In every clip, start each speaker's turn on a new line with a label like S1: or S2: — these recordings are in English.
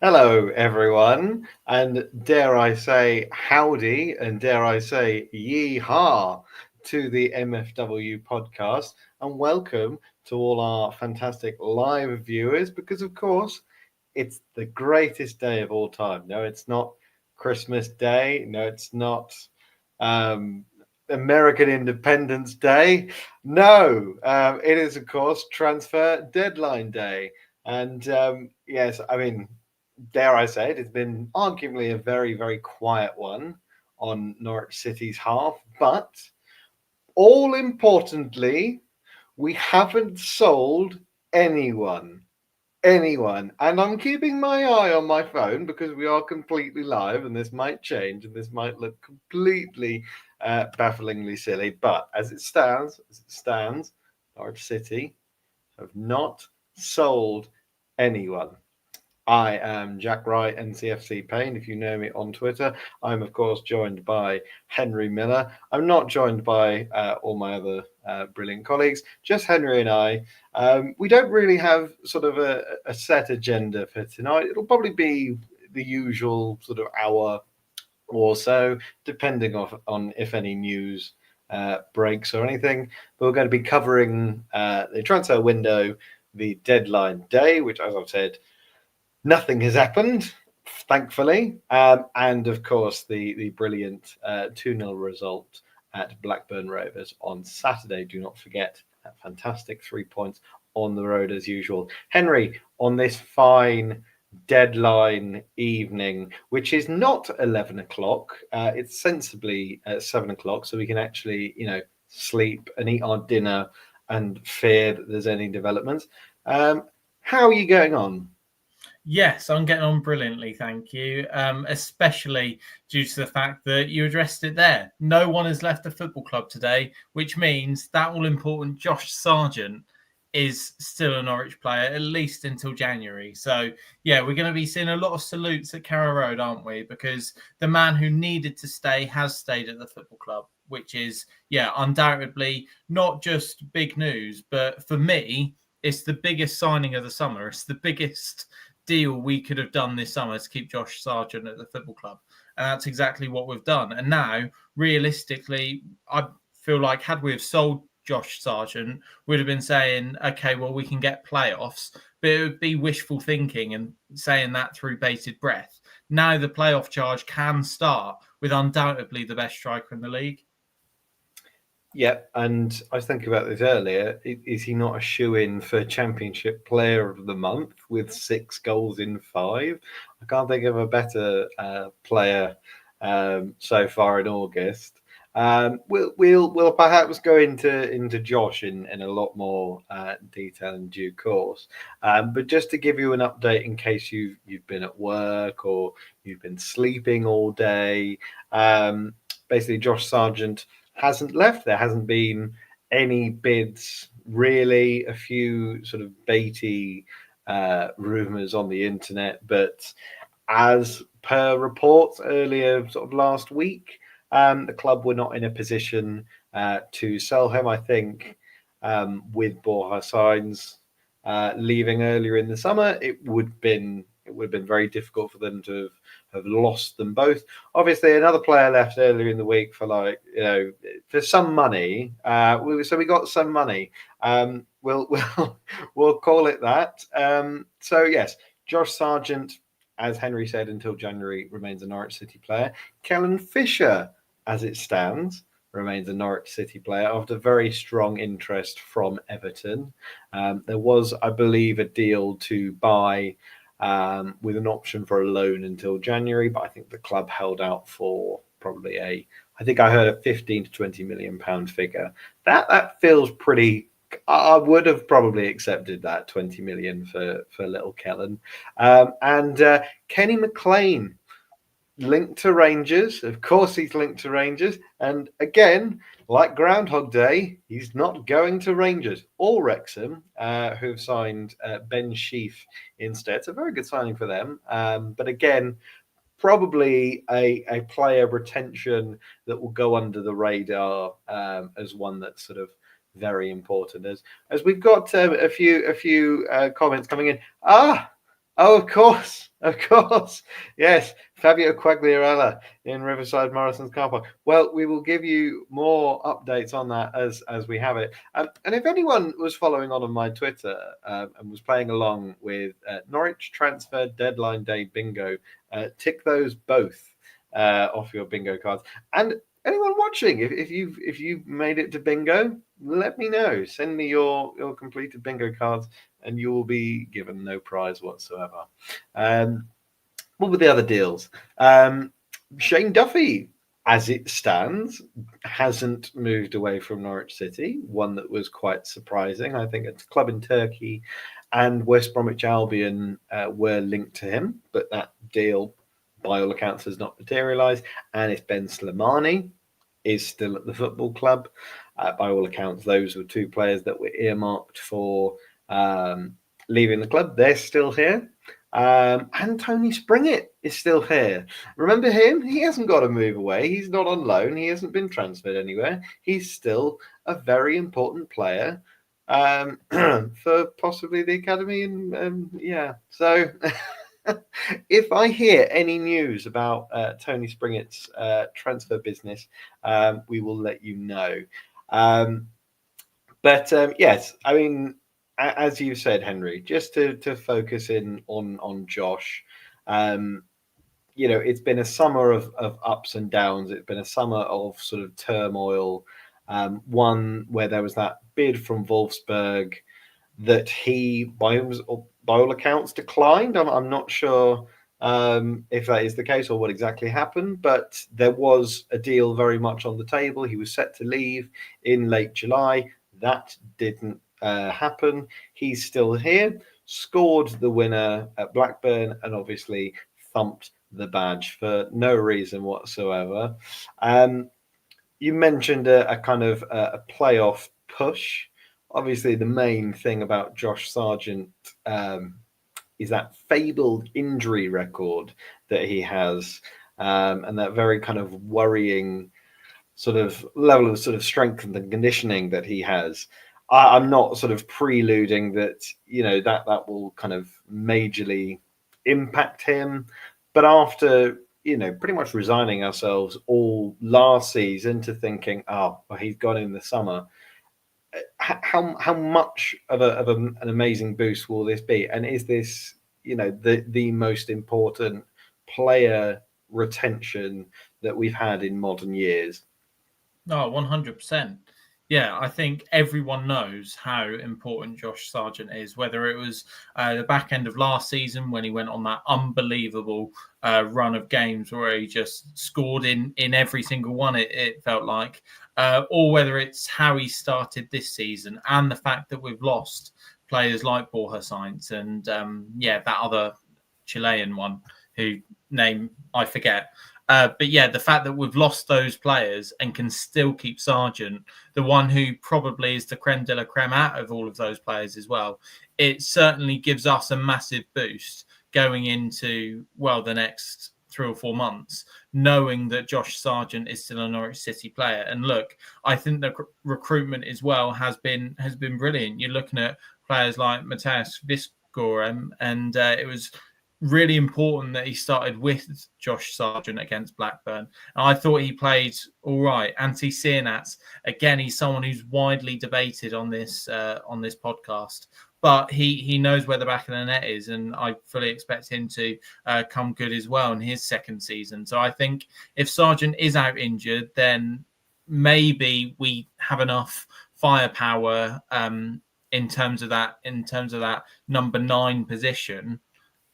S1: Hello, everyone, and dare I say howdy, and dare I say yee-haw to the MFW podcast, and welcome to all our fantastic live viewers, because of course it's the greatest day of all time. No, it's not Christmas Day. No, it's not um, American Independence Day. No, it is of course Transfer Deadline Day. And yes, I mean, dare I say it, it's been arguably a very, very quiet one on Norwich City's half. But all importantly, we haven't sold anyone. Anyone. And I'm keeping my eye on my phone because we are completely live and this might change and this might look completely bafflingly silly. But as it stands, Norwich City have not sold anyone. I am Jack Wright, NCFC Payne. If you know me on Twitter, I'm of course joined by Henry Miller. I'm not joined by all my other brilliant colleagues, just Henry and I. We don't really have sort of a set agenda for tonight. It'll probably be the usual sort of hour or so, depending on if any news breaks or anything. But we're going to be covering the transfer window, the deadline day, which, as I've said, nothing has happened, thankfully. And of course, the brilliant 2-0 result at Blackburn Rovers on Saturday. Do not forget that fantastic 3 points on the road as usual. Henry, on this fine deadline evening, which is not 11 o'clock, it's sensibly 7 o'clock, so we can actually, sleep and eat our dinner and fear that there's any developments. How are you going on?
S2: Yes, I'm getting on brilliantly, thank you. Especially due to the fact that you addressed it there. No one has left the football club today, which means that all important Josh Sargent is still a Norwich player, at least until January. So, yeah, we're going to be seeing a lot of salutes at Carrow Road, aren't we? Because the man who needed to stay has stayed at the football club, which is, undoubtedly not just big news, but for me, it's the biggest signing of the summer. It's the biggest deal we could have done this summer to keep Josh Sargent at the football club. And that's exactly what we've done. And now, realistically, I feel like had we have sold Josh Sargent, we'd have been saying, okay, well, we can get playoffs, but it would be wishful thinking and saying that through bated breath. Now the playoff charge can start with undoubtedly the best striker in the league.
S1: Yep, and I was thinking about this earlier. Is he not a shoe-in for Championship Player of the Month with 6 goals in 5? I can't think of a better player so far in August. We'll perhaps go into Josh in a lot more detail in due course. But just to give you an update in case you've been at work or you've been sleeping all day, basically Josh Sargent hasn't left. There hasn't been any bids, really. A few sort of baity rumours on the internet, but as per reports earlier, sort of last week, the club were not in a position to sell him. I think with Borja Signs leaving earlier in the summer, it would have been very difficult for them to have lost them both. Obviously, another player left earlier in the week for for some money. So we got some money. We'll call it that. So yes, Josh Sargent, as Henry said, until January remains a Norwich City player. Kellen Fisher, as it stands, remains a Norwich City player after very strong interest from Everton. There was, I believe, a deal to buy with an option for a loan until January, but I think the club held out for probably I think I heard a 15 to 20 million pound figure. That feels pretty. I would have probably accepted that 20 million for little Kellen. And Kenny McLean, linked to Rangers. Of course, he's linked to Rangers. And again, like Groundhog Day, he's not going to Rangers or Wrexham, who've signed Ben Sheaf instead. It's a very good signing for them. But again, probably a player retention that will go under the radar as one that's sort of very important. As we've got a few comments coming in. Oh, of course, yes, Fabio Quagliarella in Riverside Morrison's car park. Well, we will give you more updates on that as we have it. And if anyone was following on my Twitter and was playing along with Norwich transfer deadline day bingo, tick those both off your bingo cards. And anyone watching, if you've made it to bingo, let me know. Send me your completed bingo cards, and you will be given no prize whatsoever. What were the other deals? Shane Duffy, as it stands, hasn't moved away from Norwich City. One that was quite surprising. I think a club in Turkey and West Bromwich Albion were linked to him, but that deal, by all accounts, has not materialised. And it's Ben Slimani is still at the football club. By all accounts, those were two players that were earmarked for leaving the club. They're still here. And Tony Springett is still here. Remember him? He hasn't got to move away. He's not on loan. He hasn't been transferred anywhere. He's still a very important player for possibly the academy. And yeah, so if I hear any news about Tony Springett's transfer business, we will let you know. But yes, I mean, as you said, Henry, just to focus in on Josh, it's been a summer of ups and downs. It's been a summer of sort of turmoil. One where there was that bid from Wolfsburg that he, by all accounts, declined. I'm not sure if that is the case or what exactly happened, but there was a deal very much on the table. He was set to leave in late July. That didn't happen. He's still here, scored the winner at Blackburn, and obviously thumped the badge for no reason whatsoever. You mentioned a kind of a playoff push. Obviously, the main thing about Josh Sargent is that fabled injury record that he has, and that very kind of worrying sort of level of sort of strength and conditioning that he has. I'm not sort of preluding that, that will kind of majorly impact him. But after, pretty much resigning ourselves all last season to thinking, well, he's gone in the summer, how much of an amazing boost will this be? And is this, the most important player retention that we've had in modern years?
S2: No, 100%. Yeah, I think everyone knows how important Josh Sargent is, whether it was the back end of last season when he went on that unbelievable run of games where he just scored in every single one, it felt like, or whether it's how he started this season and the fact that we've lost players like Borja Sainz and, that other Chilean one who name I forget. But yeah, the fact that we've lost those players and can still keep Sargent, the one who probably is the creme de la creme out of all of those players as well, it certainly gives us a massive boost going into, the next 3 or 4 months, knowing that Josh Sargent is still a Norwich City player. And look, I think the recruitment as well has been brilliant. You're looking at players like Mateusz Viscorem, and it was really important that he started with Josh Sargent against Blackburn. And I thought he played all right. Antti Sienats, again, he's someone who's widely debated on this podcast, but he knows where the back of the net is, and I fully expect him to come good as well in his second season. So I think if Sargent is out injured, then maybe we have enough firepower in terms of that number 9 position.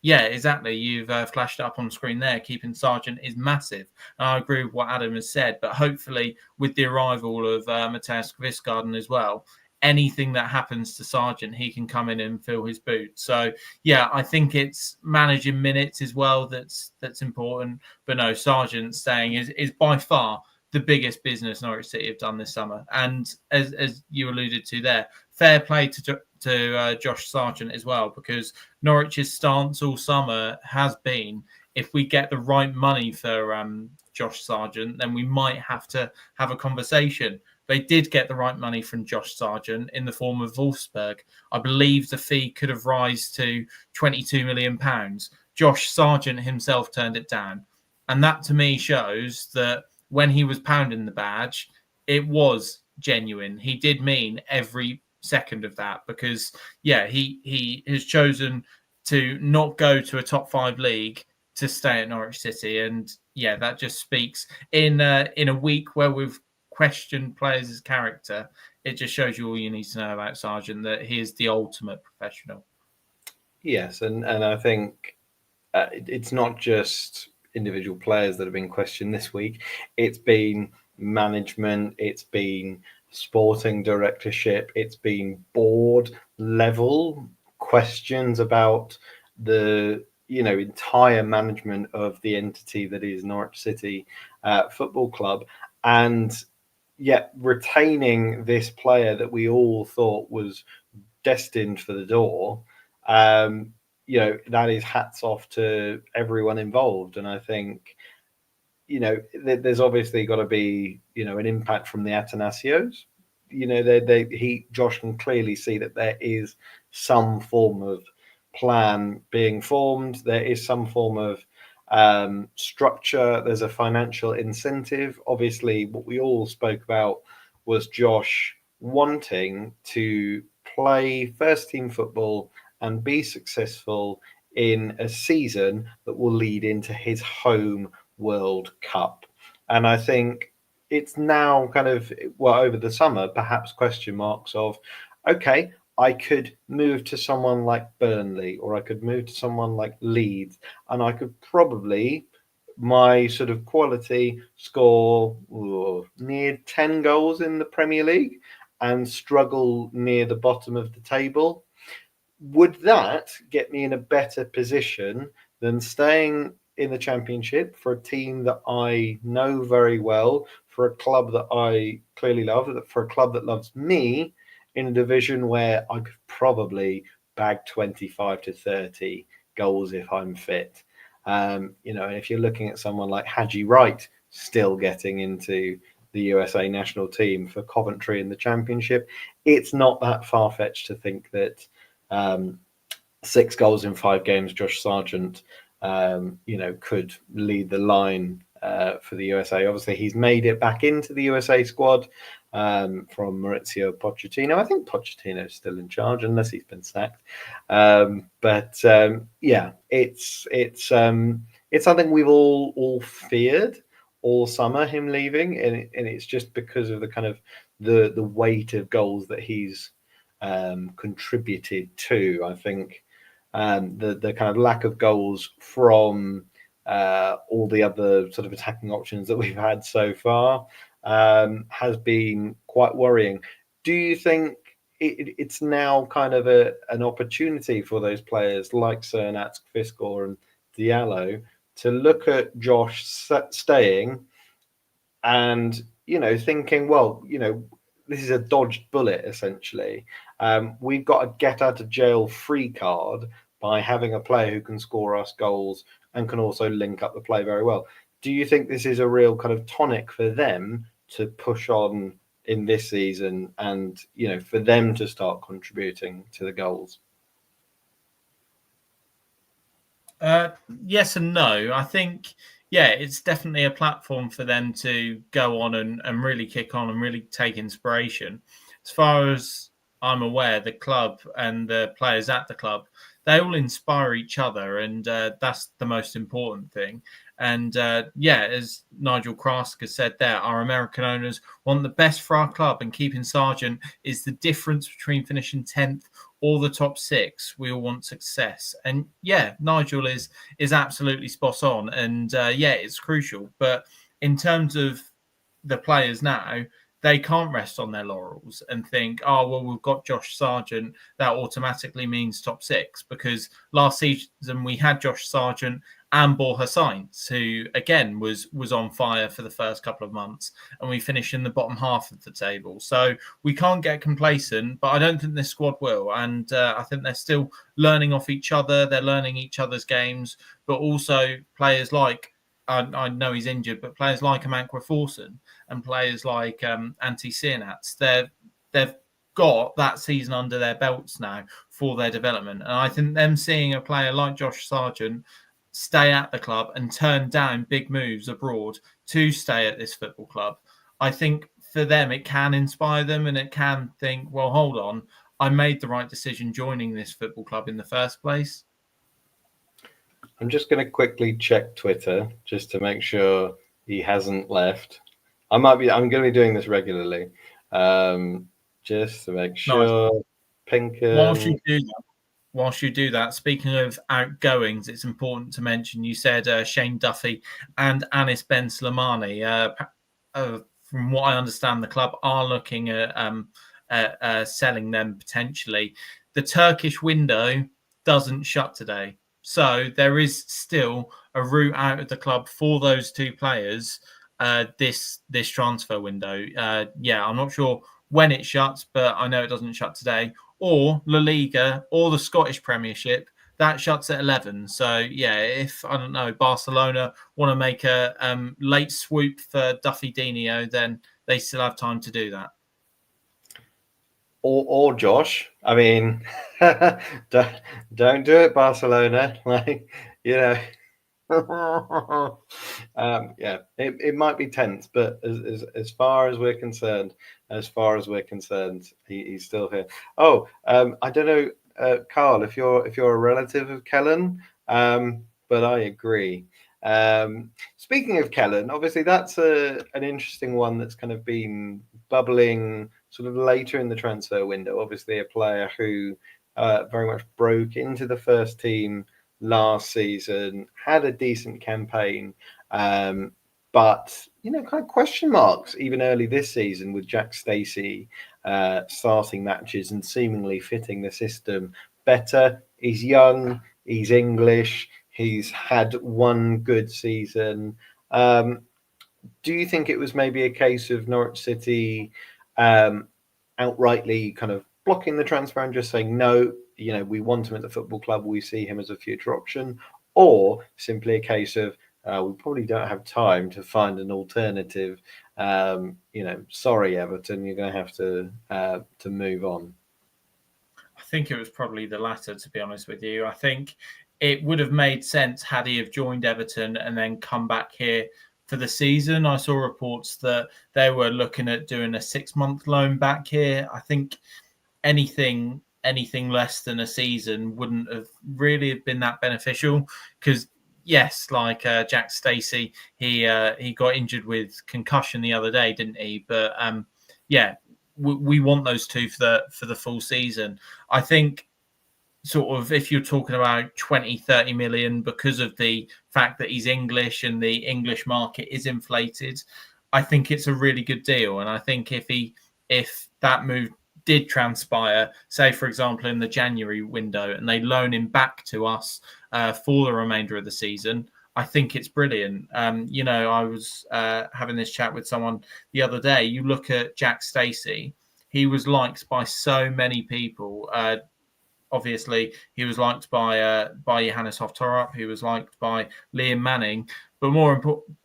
S2: Yeah, exactly. You've flashed it up on screen there. Keeping Sargent is massive. And I agree with what Adam has said, but hopefully with the arrival of Mateusz Visgarden as well, anything that happens to Sargent, he can come in and fill his boots. So yeah, I think it's managing minutes as well that's important. But no, Sargent staying is by far the biggest business Norwich City have done this summer. And as you alluded to there, fair play to Josh Sargent as well, because Norwich's stance all summer has been, if we get the right money for Josh Sargent, then we might have to have a conversation. They did get the right money from Josh Sargent in the form of Wolfsburg. I believe the fee could have risen to £22 million. Josh Sargent himself turned it down. And that to me shows that when he was pounding the badge, it was genuine. He did mean every second of that because, he has chosen to not go to a top 5 league to stay at Norwich City. And that just speaks in a week where we've questioned players' character. It just shows you all you need to know about Sargent, that he is the ultimate professional.
S1: Yes, and I think it's not just individual players that have been questioned this week. It's been management, it's been sporting directorship, it's been board level questions about the entire management of the entity that is Norwich City Football Club, and yet retaining this player that we all thought was destined for the door. That is hats off to everyone involved. And I think, there's obviously got to be, an impact from the Atanasios. Josh can clearly see that there is some form of plan being formed. There is some form of structure. There's a financial incentive. Obviously, what we all spoke about was Josh wanting to play first team football and be successful in a season that will lead into his home World Cup. And I think it's now kind of, over the summer, perhaps question marks of, okay, I could move to someone like Burnley, or I could move to someone like Leeds, and I could probably, my sort of quality, score near 10 goals in the Premier League and struggle near the bottom of the table. Would that get me in a better position than staying in the Championship for a team that I know very well, for a club that I clearly love, for a club that loves me, in a division where I could probably bag 25 to 30 goals if I'm fit? And if you're looking at someone like Haji Wright still getting into the USA national team for Coventry in the Championship, it's not that far-fetched to think that 6 goals in 5 games, Josh Sargent, could lead the line for the USA. Obviously, he's made it back into the USA squad from Maurizio Pochettino. I think Pochettino's still in charge, unless he's been sacked. It's something we've all feared all summer, him leaving, and it's just because of the kind of the weight of goals that he's contributed to. I think the kind of lack of goals from all the other sort of attacking options that we've had so far has been quite worrying. Do you think it's now kind of an opportunity for those players like Cernat, Fiskor and Diallo to look at Josh staying and, thinking, this is a dodged bullet, essentially. We've got a get out of jail free card by having a player who can score us goals and can also link up the play very well. Do you think this is a real kind of tonic for them to push on in this season and, for them to start contributing to the goals?
S2: Yes and no. I think, it's definitely a platform for them to go on and really kick on and really take inspiration. As far as I'm aware, the club and the players at the club, they all inspire each other, and that's the most important thing. And as Nigel Krask has said there, our American owners want the best for our club, and keeping Sargent is the difference between finishing 10th or the top 6. We all want success. And Nigel is absolutely spot on. And it's crucial. But in terms of the players now, they can't rest on their laurels and think, oh, well, we've got Josh Sargent. That automatically means top six, because last season we had Josh Sargent and Borja Sainz, who, again, was on fire for the first couple of months, and we finished in the bottom half of the table. So we can't get complacent, but I don't think this squad will. And I think they're still learning off each other. They're learning each other's games, but also players like, I know he's injured, but players like Amankwa Forson and players like Antti Sienats, they've got that season under their belts now for their development. And I think them seeing a player like Josh Sargent stay at the club and turn down big moves abroad to stay at this football club, I think for them it can inspire them, and it can think, well, hold on, I made the right decision joining this football club in the first place.
S1: I'm just going to quickly check Twitter just to make sure he hasn't left. I'm going to be doing this regularly, just to make sure. Nice. Pinkham.
S2: Whilst you do that, speaking of outgoings, it's important to mention, you said Shane Duffy and Anis Ben Slimani. From what I understand, the club are looking at selling them potentially. The Turkish window doesn't shut today, so there is still a route out of the club for those two players this transfer window. I'm not sure when it shuts, but I know it doesn't shut today. Or La Liga or the Scottish Premiership, that shuts at 11. So, if, I don't know, Barcelona want to make a late swoop for Duffy Dino, then they still have time to do that.
S1: Or Josh, I mean, don't do it, Barcelona. Like, it might be tense, but as far as we're concerned, he's still here. Oh, I don't know, Carl, if you're a relative of Kellen, but I agree. Speaking of Kellen, obviously that's an interesting one that's kind of been bubbling sort of later in the transfer window. Obviously, a player who very much broke into the first team last season, had a decent campaign, but kind of question marks even early this season with Jack Stacey starting matches and seemingly fitting the system better. He's young, he's English, he's had one good season. Do you think it was maybe a case of Norwich City outrightly kind of blocking the transfer and just saying no, we want him at the football club, we see him as a future option, or simply a case of we probably don't have time to find an alternative, sorry Everton, you're going to have to move on?
S2: I think it was probably the latter, to be honest with you. I think it would have made sense had he have joined Everton and then come back here for the season. I saw reports that they were looking at doing a 6-month loan back here. I think anything less than a season wouldn't have really been that beneficial, because yes, like Jack Stacey, he got injured with concussion the other day, didn't he? But we want those two for the full season. I think sort of if you're talking about 20-30 million because of the fact that he's English and the English market is inflated, I think it's a really good deal. And I think if that move did transpire, say, for example, in the January window, and they loan him back to us for the remainder of the season, I think it's brilliant. I was having this chat with someone the other day. You look at Jack Stacey, he was liked by so many people. Obviously, he was liked by Johannes Hoftorp. He was liked by Liam Manning. But more important,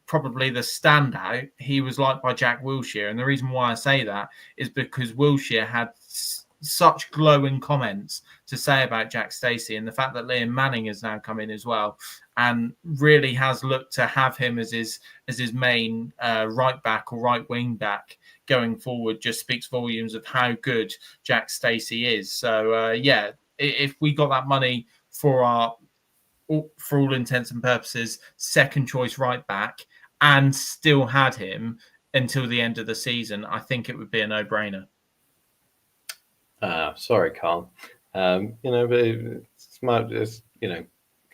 S2: probably the standout, he was liked by Jack Wilshere. And the reason why I say that is because Wilshere had such glowing comments to say about Jack Stacey, and the fact that Liam Manning has now come in as well and really has looked to have him as his main right back or right wing back going forward just speaks volumes of how good Jack Stacey is. So if we got that money for all intents and purposes second choice right back and still had him until the end of the season, I think it would be a no-brainer.
S1: Sorry, Carl. But it's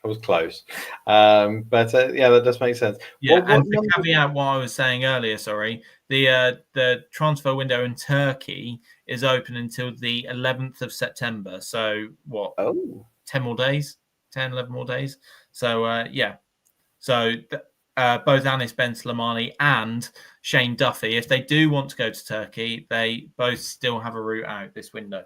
S1: I was close. But yeah, that does make sense.
S2: Yeah,
S1: What
S2: and to caveat what I was saying earlier, sorry, the transfer window in Turkey is open until the 11th of September. So what?
S1: Oh,
S2: 10 more days, 10, 11 more days. So yeah, so both Anis Ben Slimani and Shane Duffy, if they do want to go to Turkey, they both still have a route out this window.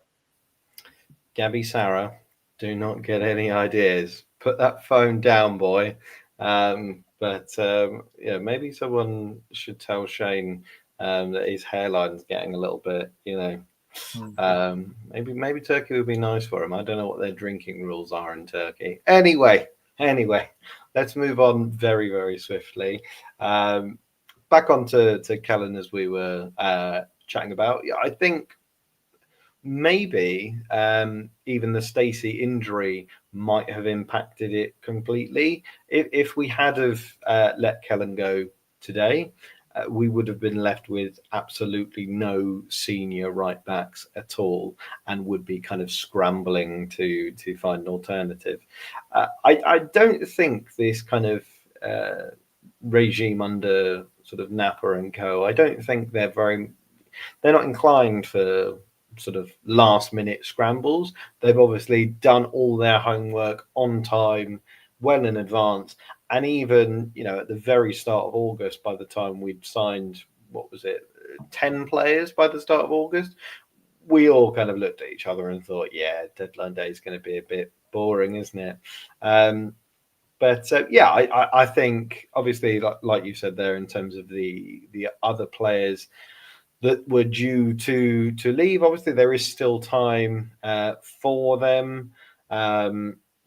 S1: Gabby Sarah, do not get any ideas. Put that phone down, boy. Yeah, maybe someone should tell Shane that his hairline's getting a little bit, maybe Turkey would be nice for him. I don't know what their drinking rules are in Turkey. Anyway, let's move on very, very swiftly. Back onto Kellen as we were chatting about. Yeah, I think maybe even the Stacey injury might have impacted it completely. If we had have let Kellen go today, we would have been left with absolutely no senior right backs at all, and would be kind of scrambling to find an alternative. I don't think this kind of regime under sort of Napa and co. I don't think they're not inclined for sort of last minute scrambles. They've obviously done all their homework on time, well in advance. And even, at the very start of August, by the time we'd signed, 10 players by the start of August, we all kind of looked at each other and thought, yeah, deadline day is going to be a bit boring, isn't it? I think obviously, like you said there, in terms of the other players that were due to leave, obviously there is still time for them.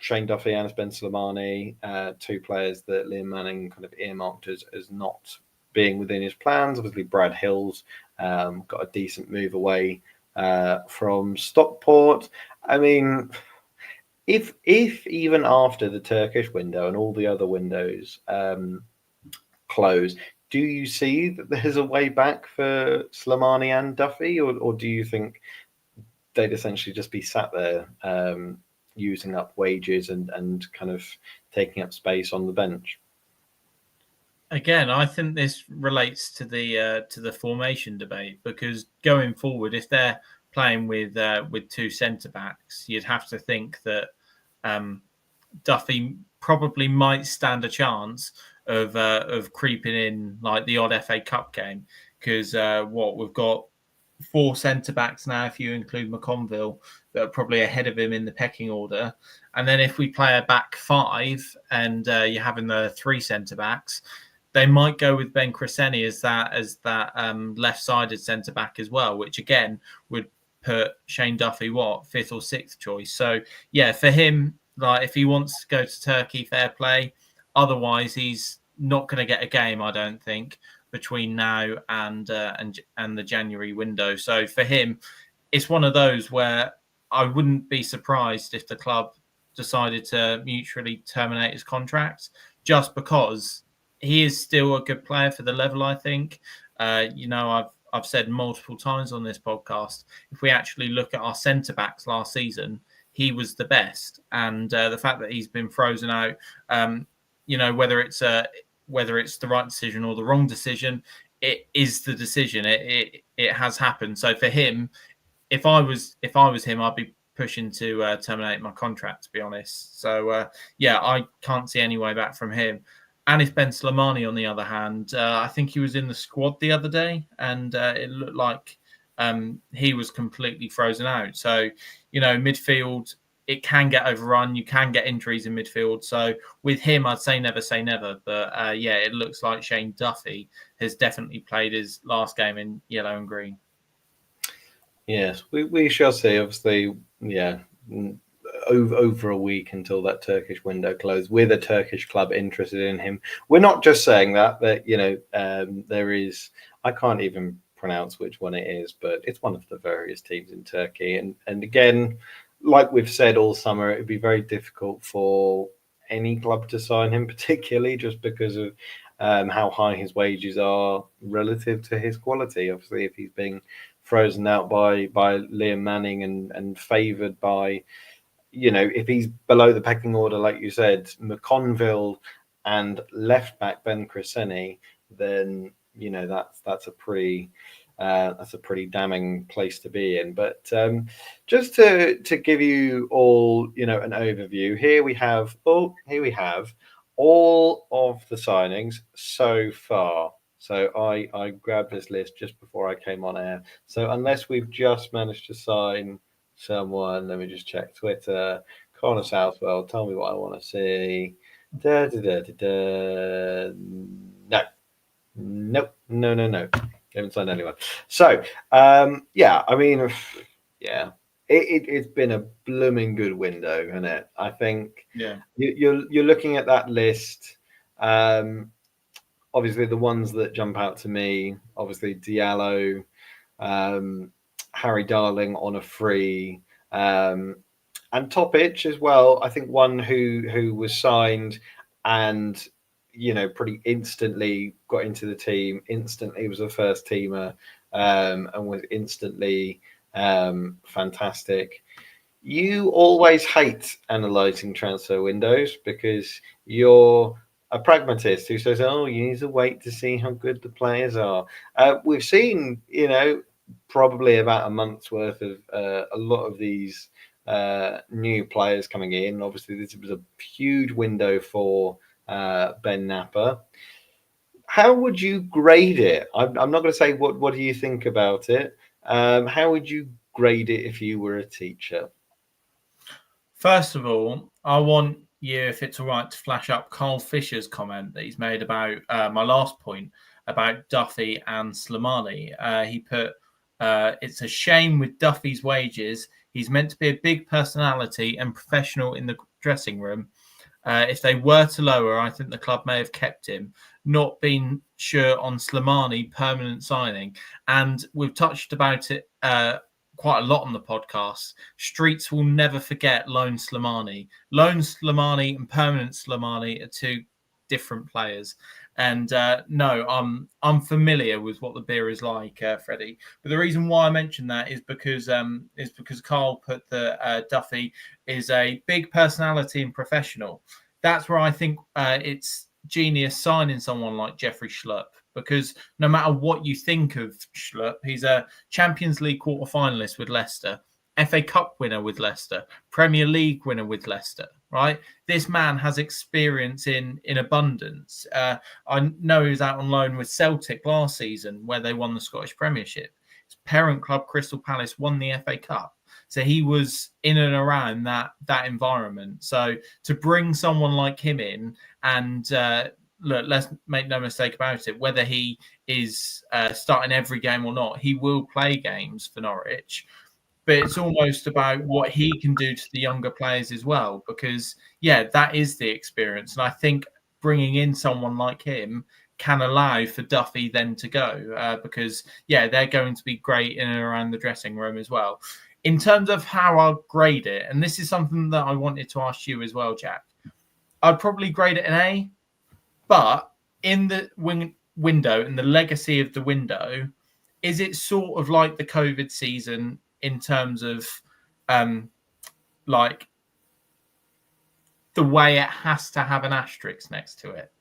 S1: Shane Duffy, Anis Ben Slimani, two players that Liam Manning kind of earmarked as not being within his plans. Obviously, Brad Hills got a decent move away from Stockport. I mean, if even after the Turkish window and all the other windows close, do you see that there's a way back for Slimani and Duffy, or do you think they'd essentially just be sat there using up wages and kind of taking up space on the bench?
S2: Again, I think this relates to the formation debate, because going forward, if they're playing with two centre backs, you'd have to think that Duffy probably might stand a chance of creeping in like the odd FA Cup game, because we've got 4 centre backs now, if you include McConville, that are probably ahead of him in the pecking order. And then if we play a back 5 and you're having the 3 centre backs, they might go with Ben Cresceni as that left-sided centre back as well, which again would put Shane Duffy 5th or 6th choice. So yeah, for him, like if he wants to go to Turkey, fair play. Otherwise, he's not going to get a game, I don't think, between now and the January window. So for him, it's one of those where I wouldn't be surprised if the club decided to mutually terminate his contract, just because he is still a good player for the level, I think. I've said multiple times on this podcast, if we actually look at our centre-backs last season, he was the best. And the fact that he's been frozen out, whether it's the right decision or the wrong decision, it is the decision. It has happened. So for him, if I was him, I'd be pushing to terminate my contract, to be honest. So I can't see any way back from him. Anis Ben Slimani, on the other hand, I think he was in the squad the other day, and it looked like he was completely frozen out. So, midfield, it can get overrun. You can get injuries in midfield. So with him, I'd say never. But it looks like Shane Duffy has definitely played his last game in yellow and green.
S1: Yes, we shall see. Obviously, over a week until that Turkish window closed, with a Turkish club interested in him. We're not just saying that there is, I can't even pronounce which one it is, but it's one of the various teams in Turkey. And again, like we've said all summer, it'd be very difficult for any club to sign him, particularly just because of how high his wages are relative to his quality. Obviously, if he's being frozen out by Liam Manning and favoured by if he's below the pecking order, like you said, McConville and left back Ben Cresceni, then that's a pretty damning place to be in. But just to give you all an overview, here we have all of the signings so far. So I grabbed this list just before I came on air. So unless we've just managed to sign someone, let me just check Twitter. Connor Southwell, tell me what I want to see. No. Nope. No. Haven't signed anyone. So, yeah, I mean, yeah, it's been a blooming good window, isn't it? I think you're looking at that list. Obviously, the ones that jump out to me, obviously Diallo, Harry Darling on a free, and Topic as well. I think one who was signed and pretty instantly got into the team. Instantly was a first teamer, and was instantly fantastic. You always hate analysing transfer windows because you're a pragmatist who says, "Oh, you need to wait to see how good the players are." We've seen, probably about a month's worth of a lot of these new players coming in. Obviously, this was a huge window for Ben Napper. How would you grade it? I'm not going to say what do you think about it. How would you grade it if you were a teacher?
S2: First of all, I want you, if it's all right, to flash up Carl Fisher's comment that he's made about my last point about Duffy and Slimani. He put, it's a shame with Duffy's wages. He's meant to be a big personality and professional in the dressing room. If they were to lower, I think the club may have kept him. Not been sure on Slimani permanent signing. And we've touched about it quite a lot on the podcast. Streets will never forget Lone Slimani. Lone Slimani and permanent Slimani are two different players. And no, I'm familiar with what the beer is like, Freddie. But the reason why I mentioned that is because Carl put that Duffy is a big personality and professional. That's where I think it's genius signing someone like Jeffrey Schlupp, because no matter what you think of Schlupp, he's a Champions League quarter-finalist with Leicester, FA Cup winner with Leicester, Premier League winner with Leicester, right? This man has experience in abundance. I know he was out on loan with Celtic last season where they won the Scottish Premiership. His parent club, Crystal Palace, won the FA Cup. So he was in and around that environment. So to bring someone like him in and look, let's make no mistake about it, whether he is starting every game or not, he will play games for Norwich. But it's almost about what he can do to the younger players as well, because, yeah, that is the experience. And I think bringing in someone like him can allow for Duffy then to go because, yeah, they're going to be great in and around the dressing room as well. In terms of how I'll grade it, and this is something that I wanted to ask you as well, Jack, I'd probably grade it an A, but in the window and the legacy of the window, is it sort of like the COVID season in terms of like the way it has to have an asterisk next to it?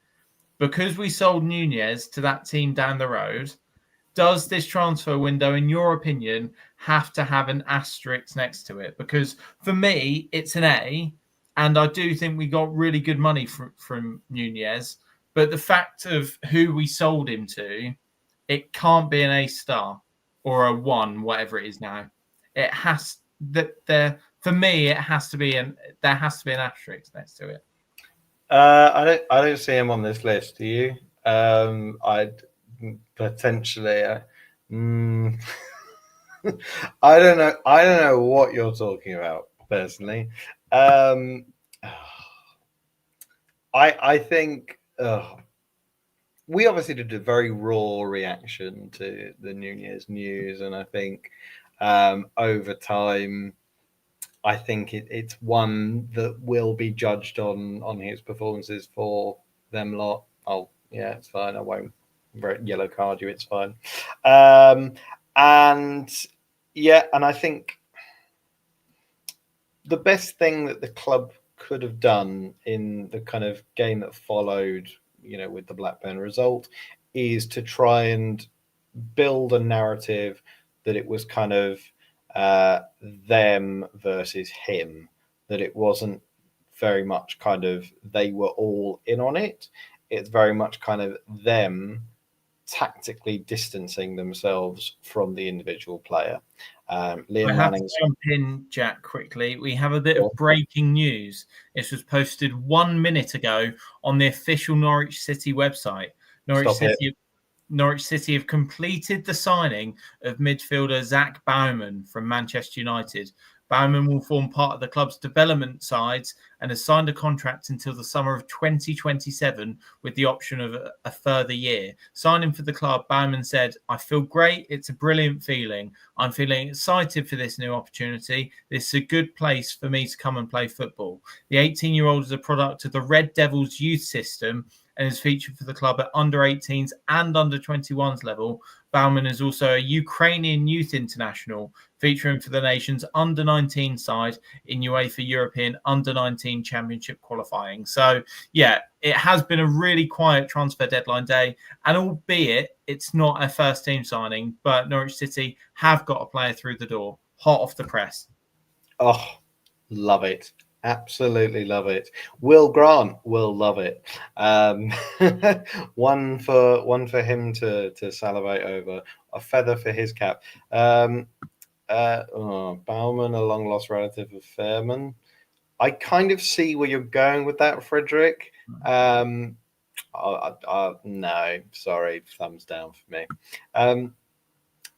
S2: Because we sold Nunez to that team down the road, does this transfer window, in your opinion, have to have an asterisk next to it? Because for me, it's an A, and I do think we got really good money from Nunez. But the fact of who we sold him to, it can't be an A star or a 1, whatever it is now. It has that there for me. It has to be there has to be an asterisk next to it.
S1: I don't see him on this list. Do you? I'd potentially. I don't know. I don't know what you're talking about personally. I think we obviously did a very raw reaction to the Nunez news, and I think over time, I think it's one that will be judged on his performances for them lot. Oh, yeah, it's fine. I won't yellow card you. It's fine. And yeah, and I think the best thing that the club could have done in the kind of game that followed, with the Blackburn result, is to try and build a narrative that it was kind of them versus him, that it wasn't very much kind of they were all in on it. It's very much kind of them tactically distancing themselves from the individual player.
S2: I
S1: Liam
S2: have to
S1: Manning's.
S2: jump in, Jack, quickly. We have a bit of breaking news. This was posted 1 minute ago on the official Norwich City website. Norwich City have completed the signing of midfielder Zach Bauman from Manchester United. Bauman will form part of the club's development sides and has signed a contract until the summer of 2027 with the option of a further year. Signing for the club, Bauman said, "I feel great. It's a brilliant feeling. I'm feeling excited for this new opportunity. This is a good place for me to come and play football." The 18-year-old is a product of the Red Devils youth system and is featured for the club at under 18s and under 21s level. Bauman is also a Ukrainian youth international, featuring for the nation's under 19 side in UEFA European under 19 Championship qualifying. So, yeah, it has been a really quiet transfer deadline day, and albeit it's not a first team signing, but Norwich City have got a player through the door, hot off the press.
S1: Oh, love it. Absolutely love it. Will Grant will love it. One for him to salivate over. A feather for his cap. Bauman, a long lost relative of Fairman. I kind of see where you're going with that, Frederick. No, sorry, thumbs down for me.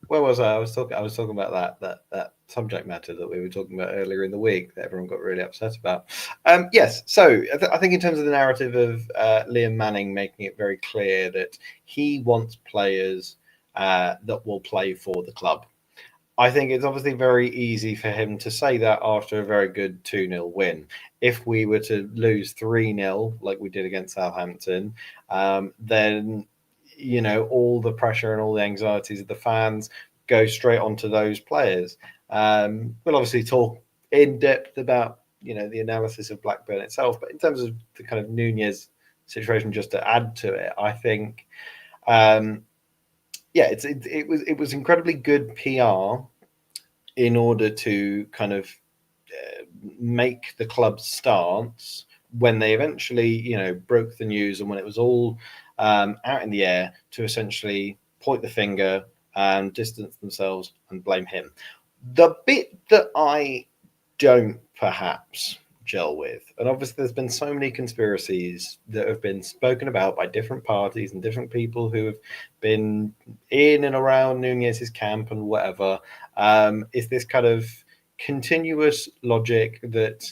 S1: Where was I? I was talking about that subject matter that we were talking about earlier in the week that everyone got really upset about. Yes, so I think in terms of the narrative of Liam Manning making it very clear that he wants players that will play for the club. I think it's obviously very easy for him to say that after a very good 2-0 win. If we were to lose 3-0 like we did against Southampton, then all the pressure and all the anxieties of the fans go straight onto those players. We'll obviously talk in depth about the analysis of Blackburn itself, but in terms of the kind of Nunez situation, just to add to it, I think it was incredibly good PR in order to kind of make the club's stance when they eventually broke the news and when it was all out in the air, to essentially point the finger and distance themselves and blame him. The bit that I don't perhaps gel with, and obviously there's been so many conspiracies that have been spoken about by different parties and different people who have been in and around Nunez's camp and whatever, is this kind of continuous logic that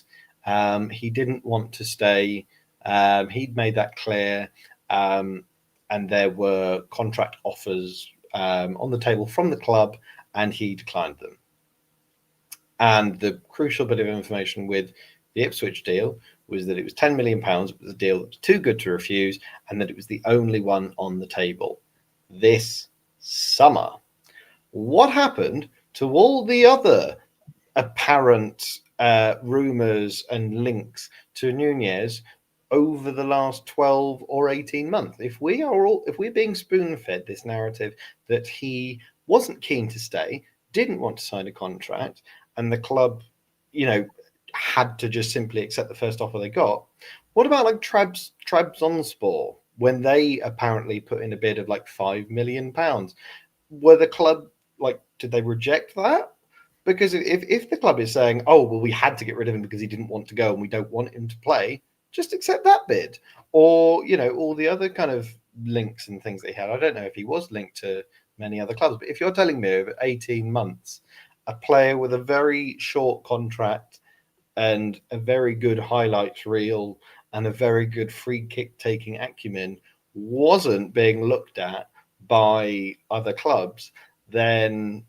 S1: he didn't want to stay. He'd made that clear. And there were contract offers on the table from the club, and he declined them. And the crucial bit of information with the Ipswich deal was that it was £10 million. It was a deal that was too good to refuse, and that it was the only one on the table this summer. What happened to all the other apparent rumours and links to Nunez over the last 12 or 18 months? If we're being spoon-fed this narrative that he wasn't keen to stay, didn't want to sign a contract, and the club, had to just simply accept the first offer they got, what about like Trabzonspor, when they apparently put in a bid of like £5 million? Were the club did they reject that? Because if the club is saying, oh, well, we had to get rid of him because he didn't want to go and we don't want him to play, just accept that bid. Or, all the other kind of links and things that he had. I don't know if he was linked to many other clubs, but if you're telling me over 18 months, a player with a very short contract and a very good highlights reel and a very good free kick taking acumen wasn't being looked at by other clubs, then,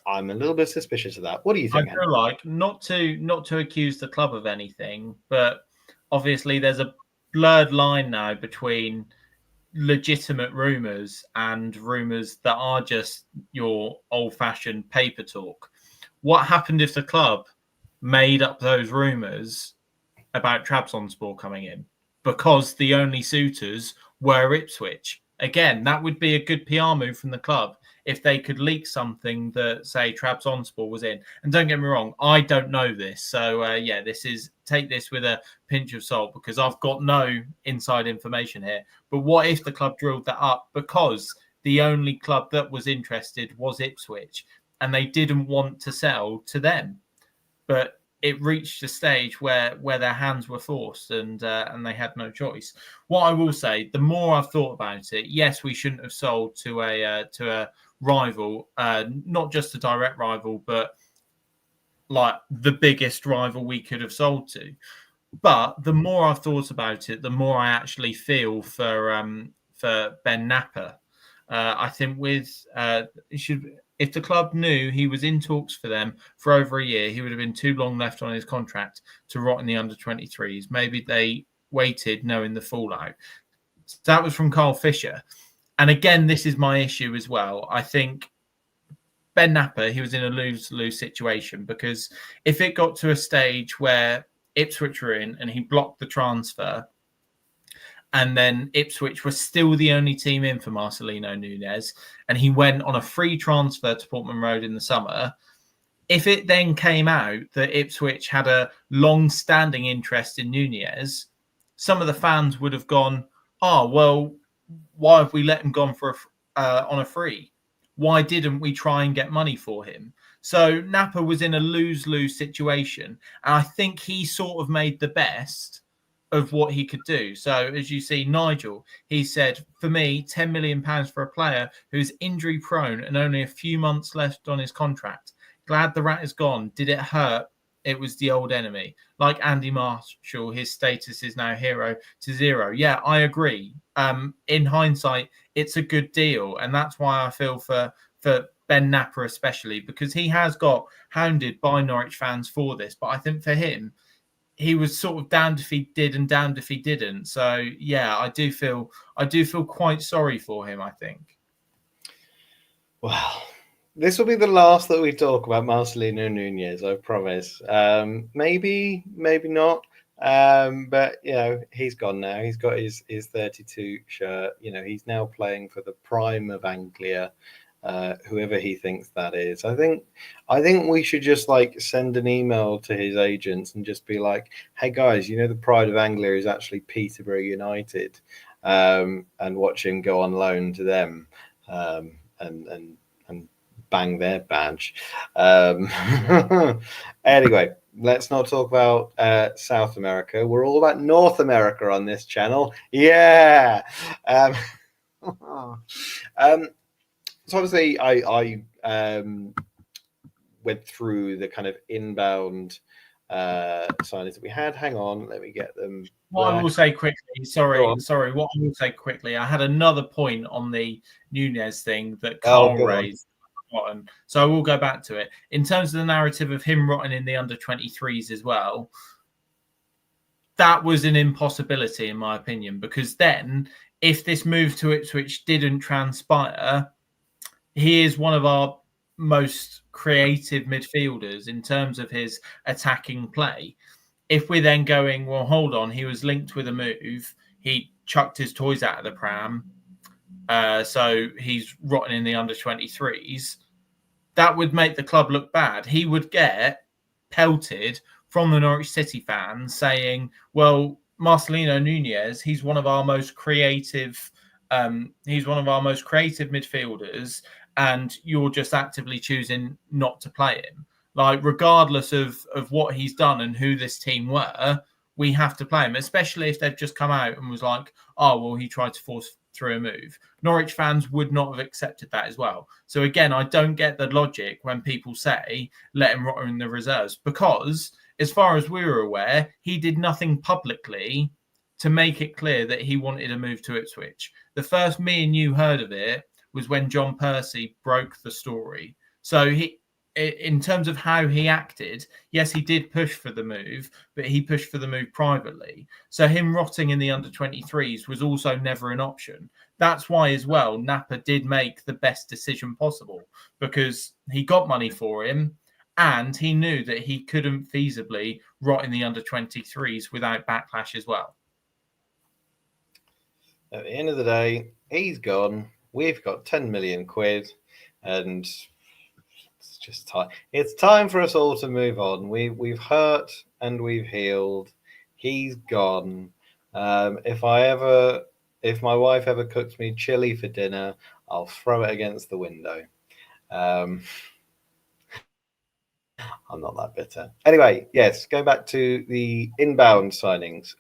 S1: I'm a little bit suspicious of that. What do you think?
S2: I feel like not to accuse the club of anything, but obviously there's a blurred line now between legitimate rumours and rumours that are just your old-fashioned paper talk. What happened if the club made up those rumours about Trabzonspor coming in because the only suitors were Ipswich. Again, that would be a good PR move from the club if they could leak something that, say, Trabzonspor was in. And don't get me wrong, I don't know this. So, take this with a pinch of salt because I've got no inside information here. But what if the club drilled that up because the only club that was interested was Ipswich and they didn't want to sell to them? But it reached a stage where their hands were forced and they had no choice. What I will say, the more I've thought about it, yes, we shouldn't have sold to a rival, not just a direct rival, but like the biggest rival we could have sold to. But the more I've thought about it, the more I actually feel for Ben Napper. I think if the club knew he was in talks for them for over a year, he would have been too long left on his contract to rot in the under-23s. Maybe they waited knowing the fallout. So that was from Carl Fisher. And again, this is my issue as well. I think Ben Napper, he was in a lose-lose situation because if it got to a stage where Ipswich were in and he blocked the transfer, and then Ipswich was still the only team in for Marcelino Nunez, and he went on a free transfer to Portman Road in the summer. If it then came out that Ipswich had a long-standing interest in Nunez, some of the fans would have gone, "Oh, well, why have we let him go on a free? Why didn't we try and get money for him?" So Napper was in a lose-lose situation, and I think he sort of made the best of what he could do. So as you see, Nigel, he said, for me, £10 million for a player who's injury prone and only a few months left on his contract. Glad the rat is gone. Did it hurt? It was the old enemy. Like Andy Marshall, his status is now hero to zero. Yeah, I agree. In hindsight, it's a good deal. And that's why I feel for Ben Napper especially, because he has got hounded by Norwich fans for this. But I think for him, he was sort of damned if he did and damned if he didn't. So yeah, I do feel quite sorry for him, I think.
S1: Well, this will be the last that we talk about Marcelino Nunez, I promise. Maybe not. But he's gone now. He's got his 32 shirt. He's now playing for the prime of Anglia. Whoever he thinks that is. I think we should just send an email to his agents and just be like, hey guys, the pride of Anglia is actually Peterborough United, and watch him go on loan to them, and bang their badge. Anyway, let's not talk about South America. We're all about North America on this channel. Yeah. So obviously, I went through the kind of inbound signings that we had. Hang on, let me get them.
S2: What I will say quickly, sorry. What I will say quickly, I had another point on the Nunez thing that Carl raised. So I will go back to it. In terms of the narrative of him rotting in the under-23s as well, that was an impossibility in my opinion, because then if this move to Ipswich didn't transpire, he is one of our most creative midfielders in terms of his attacking play. If we're then going, well, hold on, he was linked with a move, he chucked his toys out of the pram, so he's rotting in the under-23s, that would make the club look bad. He would get pelted from the Norwich City fans saying, well, Marcelino Nunez, he's one of our most creative midfielders, and you're just actively choosing not to play him. Regardless of what he's done and who this team were, we have to play him, especially if they've just come out and was like, oh, well, he tried to force through a move. Norwich fans would not have accepted that as well. So again, I don't get the logic when people say, let him rot in the reserves, because as far as we were aware, he did nothing publicly to make it clear that he wanted to move to Ipswich. The first me and you heard of it was when John Percy broke the story. So in terms of how he acted, yes, he did push for the move, but he pushed for the move privately. So him rotting in the under-23s was also never an option. That's why as well, Napper did make the best decision possible, because he got money for him And he knew that he couldn't feasibly rot in the under-23s without backlash as well.
S1: At the end of the day, he's gone. We've got 10 million quid, and it's just time. It's time for us all to move on. We've hurt and we've healed. He's gone. If my wife ever cooks me chili for dinner, I'll throw it against the window. I'm not that bitter. Anyway, yes, going back to the inbound signings,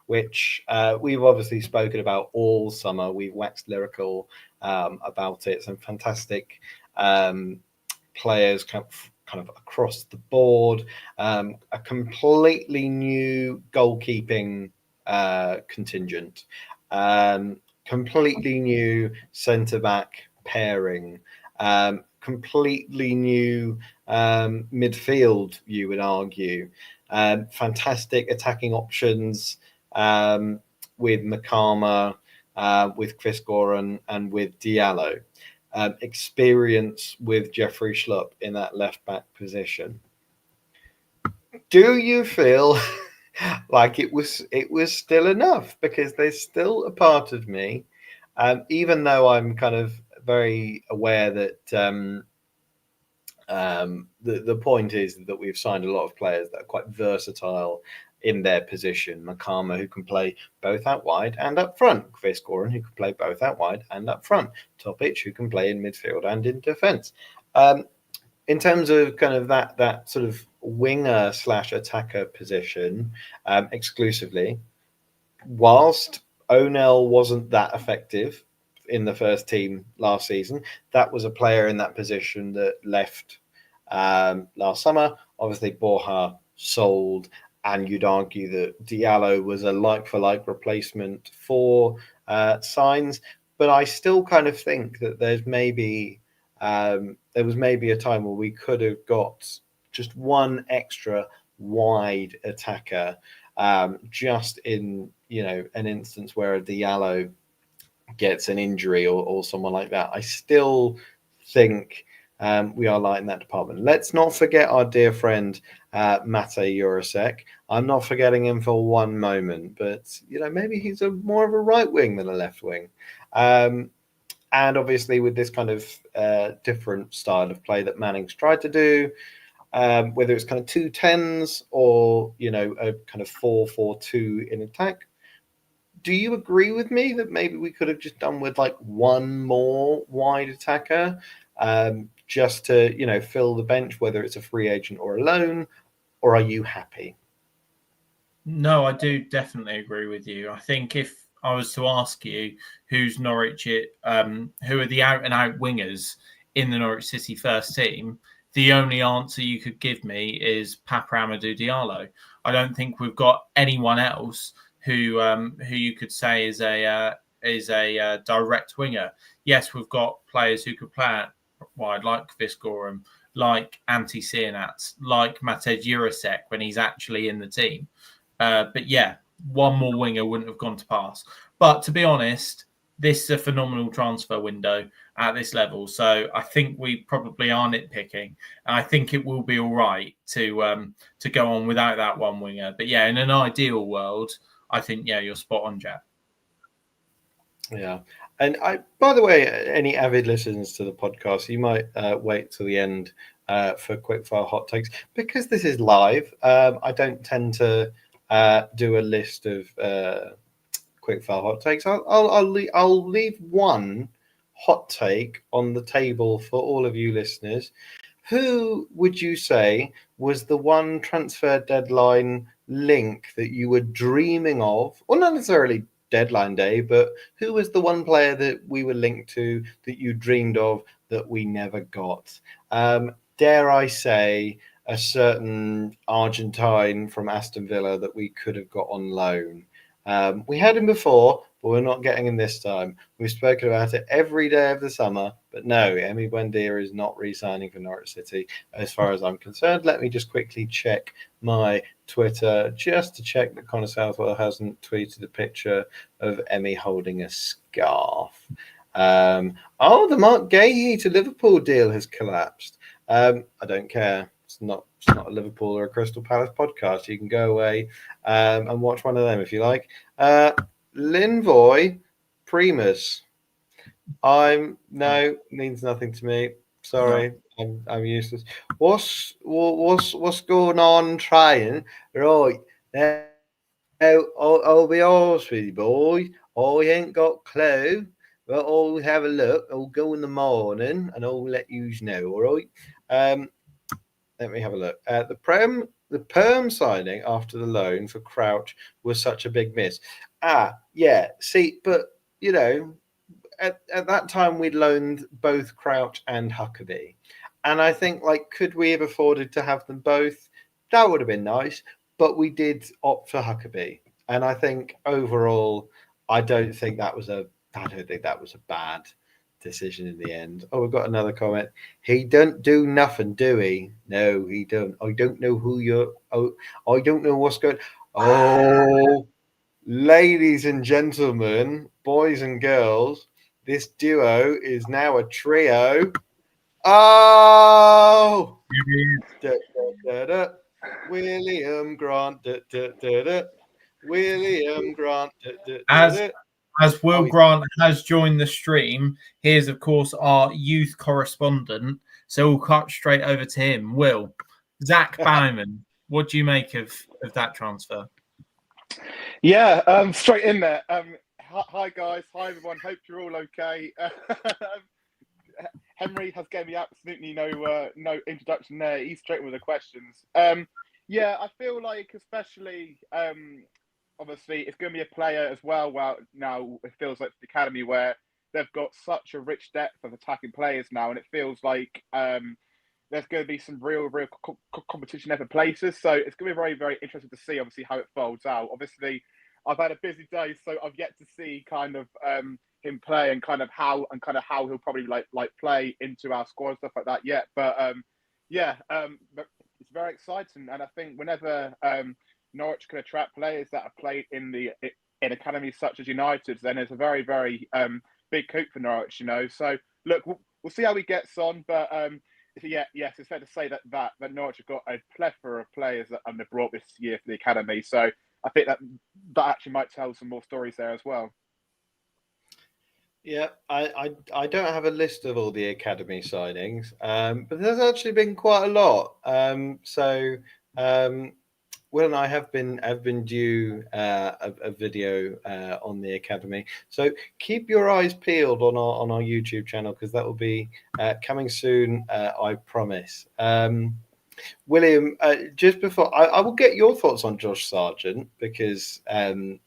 S1: which we've obviously spoken about all summer. We've waxed lyrical about it. Some fantastic players kind of across the board. A completely new goalkeeping contingent. Completely new centre-back pairing. Completely new midfield, you would argue. Fantastic attacking options with Makama, with Chris Goran, and with Diallo. Experience with Jeffrey Schlupp in that left back position. Do you feel like it was still enough? Because there's still a part of me, even though I'm kind of very aware that the point is that we've signed a lot of players that are quite versatile in their position. Makama, who can play both out wide and up front. Chris Goran, who can play both out wide and up front. Topic, who can play in midfield and in defence. In terms of kind of that sort of winger / attacker position exclusively, whilst Onel wasn't that effective in the first team last season, that was a player in that position that left last summer. Obviously, Borja sold, and you'd argue that Diallo was a like-for-like replacement for Signs. But I still kind of think that there was maybe a time where we could have got just one extra wide attacker, just in an instance where a Diallo gets an injury or someone like that. I still think we are light in that department. Let's not forget our dear friend Matej Jurasek. I'm not forgetting him for one moment, but maybe he's more of a right wing than a left wing. And obviously with this kind of different style of play that Manning's tried to do, whether it's kind of 2-10s or a kind of 4-4-2 in attack. Do you agree with me that maybe we could have just done with like one more wide attacker, just to fill the bench, whether it's a free agent or a loan? Or are you happy?
S2: No, I do definitely agree with you. I think if I was to ask you who's who are the out and out wingers in the Norwich City first team, the only answer you could give me is Papa Amadou Diallo. I don't think we've got anyone else who you could say is a direct winger. Yes, we've got players who could play out wide, like Chris Goran, like Antti Sienats, like Matej Jurasek when he's actually in the team. But yeah, one more winger wouldn't have gone to pass. But to be honest, this is a phenomenal transfer window at this level. So I think we probably are nitpicking. And I think it will be all right to go on without that one winger. But yeah, in an ideal world, I think, you're spot on, Jack.
S1: Yeah. And by the way, any avid listeners to the podcast, you might wait till the end for quickfire hot takes. Because this is live, I don't tend to do a list of quickfire hot takes. I'll leave one hot take on the table for all of you listeners. Who would you say was the one transfer deadline link that you were dreaming of, or not necessarily deadline day, but who was the one player that we were linked to that you dreamed of that we never got? Dare I say a certain Argentine from Aston Villa that we could have got on loan. We had him before, but we're not getting him this time. We've spoken about it every day of the summer, but no, Emi Buendia is not re-signing for Norwich City as far as I'm concerned. Let me just quickly check my Twitter just to check that Connor Southwell hasn't tweeted a picture of Emi holding a scarf. The Mark Gahey to Liverpool deal has collapsed. I don't care. It's not a Liverpool or a Crystal Palace podcast. You can go away and watch one of them if you like. Linvoy Primus. Means nothing to me. Sorry, I'm useless. What's going on? Trying right now. I'll be honest with you, boys. I ain't got a clue, but I'll have a look. I'll go in the morning and I'll let you know. All right. Let me have a look. The perm signing after the loan for Crouch was such a big miss. Yeah. See, but you know, at that time we'd loaned both Crouch and Huckabee, and I think could we have afforded to have them both? That would have been nice, but we did opt for Huckabee, and I think overall, I don't think that was a bad decision in the end. Oh, we've got another comment. He don't do nothing, do he? No, he don't. I don't know who you're. Oh, I don't know what's going. Oh, ladies and gentlemen, boys and girls, this duo is now a trio. Oh, da, da, da, da. William Grant, da, da, da, da. William Grant, da, da, da, da.
S2: As Will Grant has joined the stream, here's, of course, our youth correspondent. So we'll cut straight over to him. Will, Zach Bannerman, what do you make of that transfer?
S3: Yeah, straight in there. Hi, guys. Hi, everyone. Hope you're all okay. Henry has gave me absolutely no introduction there. He's straight with the questions. Yeah, I feel like especially... obviously, it's going to be a player as well. Well, now it feels like the academy where they've got such a rich depth of attacking players now, and it feels like there's going to be some real competition there for places. So it's going to be very, very interesting to see, obviously, how it folds out. Obviously, I've had a busy day, so I've yet to see kind of him play and kind of how he'll probably like play into our squad and stuff like that yet. But but it's very exciting, and I think whenever Norwich can attract players that have played in academies such as United, then it's a very, very big coup for Norwich, So look, we'll see how he gets on, but yes, it's fair to say that Norwich have got a plethora of players that they brought this year for the academy. So I think that actually might tell some more stories there as well.
S1: Yeah, I don't have a list of all the academy signings, but there's actually been quite a lot. Will and I have been due a video on the academy, so keep your eyes peeled on our YouTube channel because that will be coming soon. I promise. William, just before I will get your thoughts on Josh Sargent because that's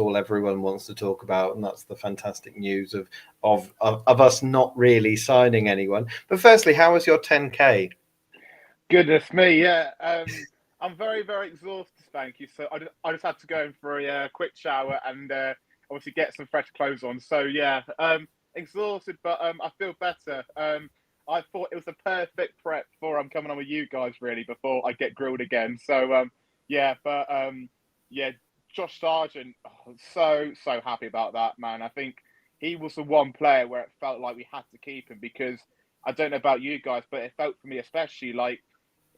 S1: all everyone wants to talk about, and that's the fantastic news of us not really signing anyone. But firstly, how was your 10K?
S3: Goodness me, yeah. I'm very, very exhausted, thank you. So I just had to go in for a quick shower and obviously get some fresh clothes on. So yeah, exhausted, but I feel better. I thought it was the perfect prep for I'm coming on with you guys really before I get grilled again. So Josh Sargent, so happy about that, man. I think he was the one player where it felt like we had to keep him because I don't know about you guys, but it felt for me especially like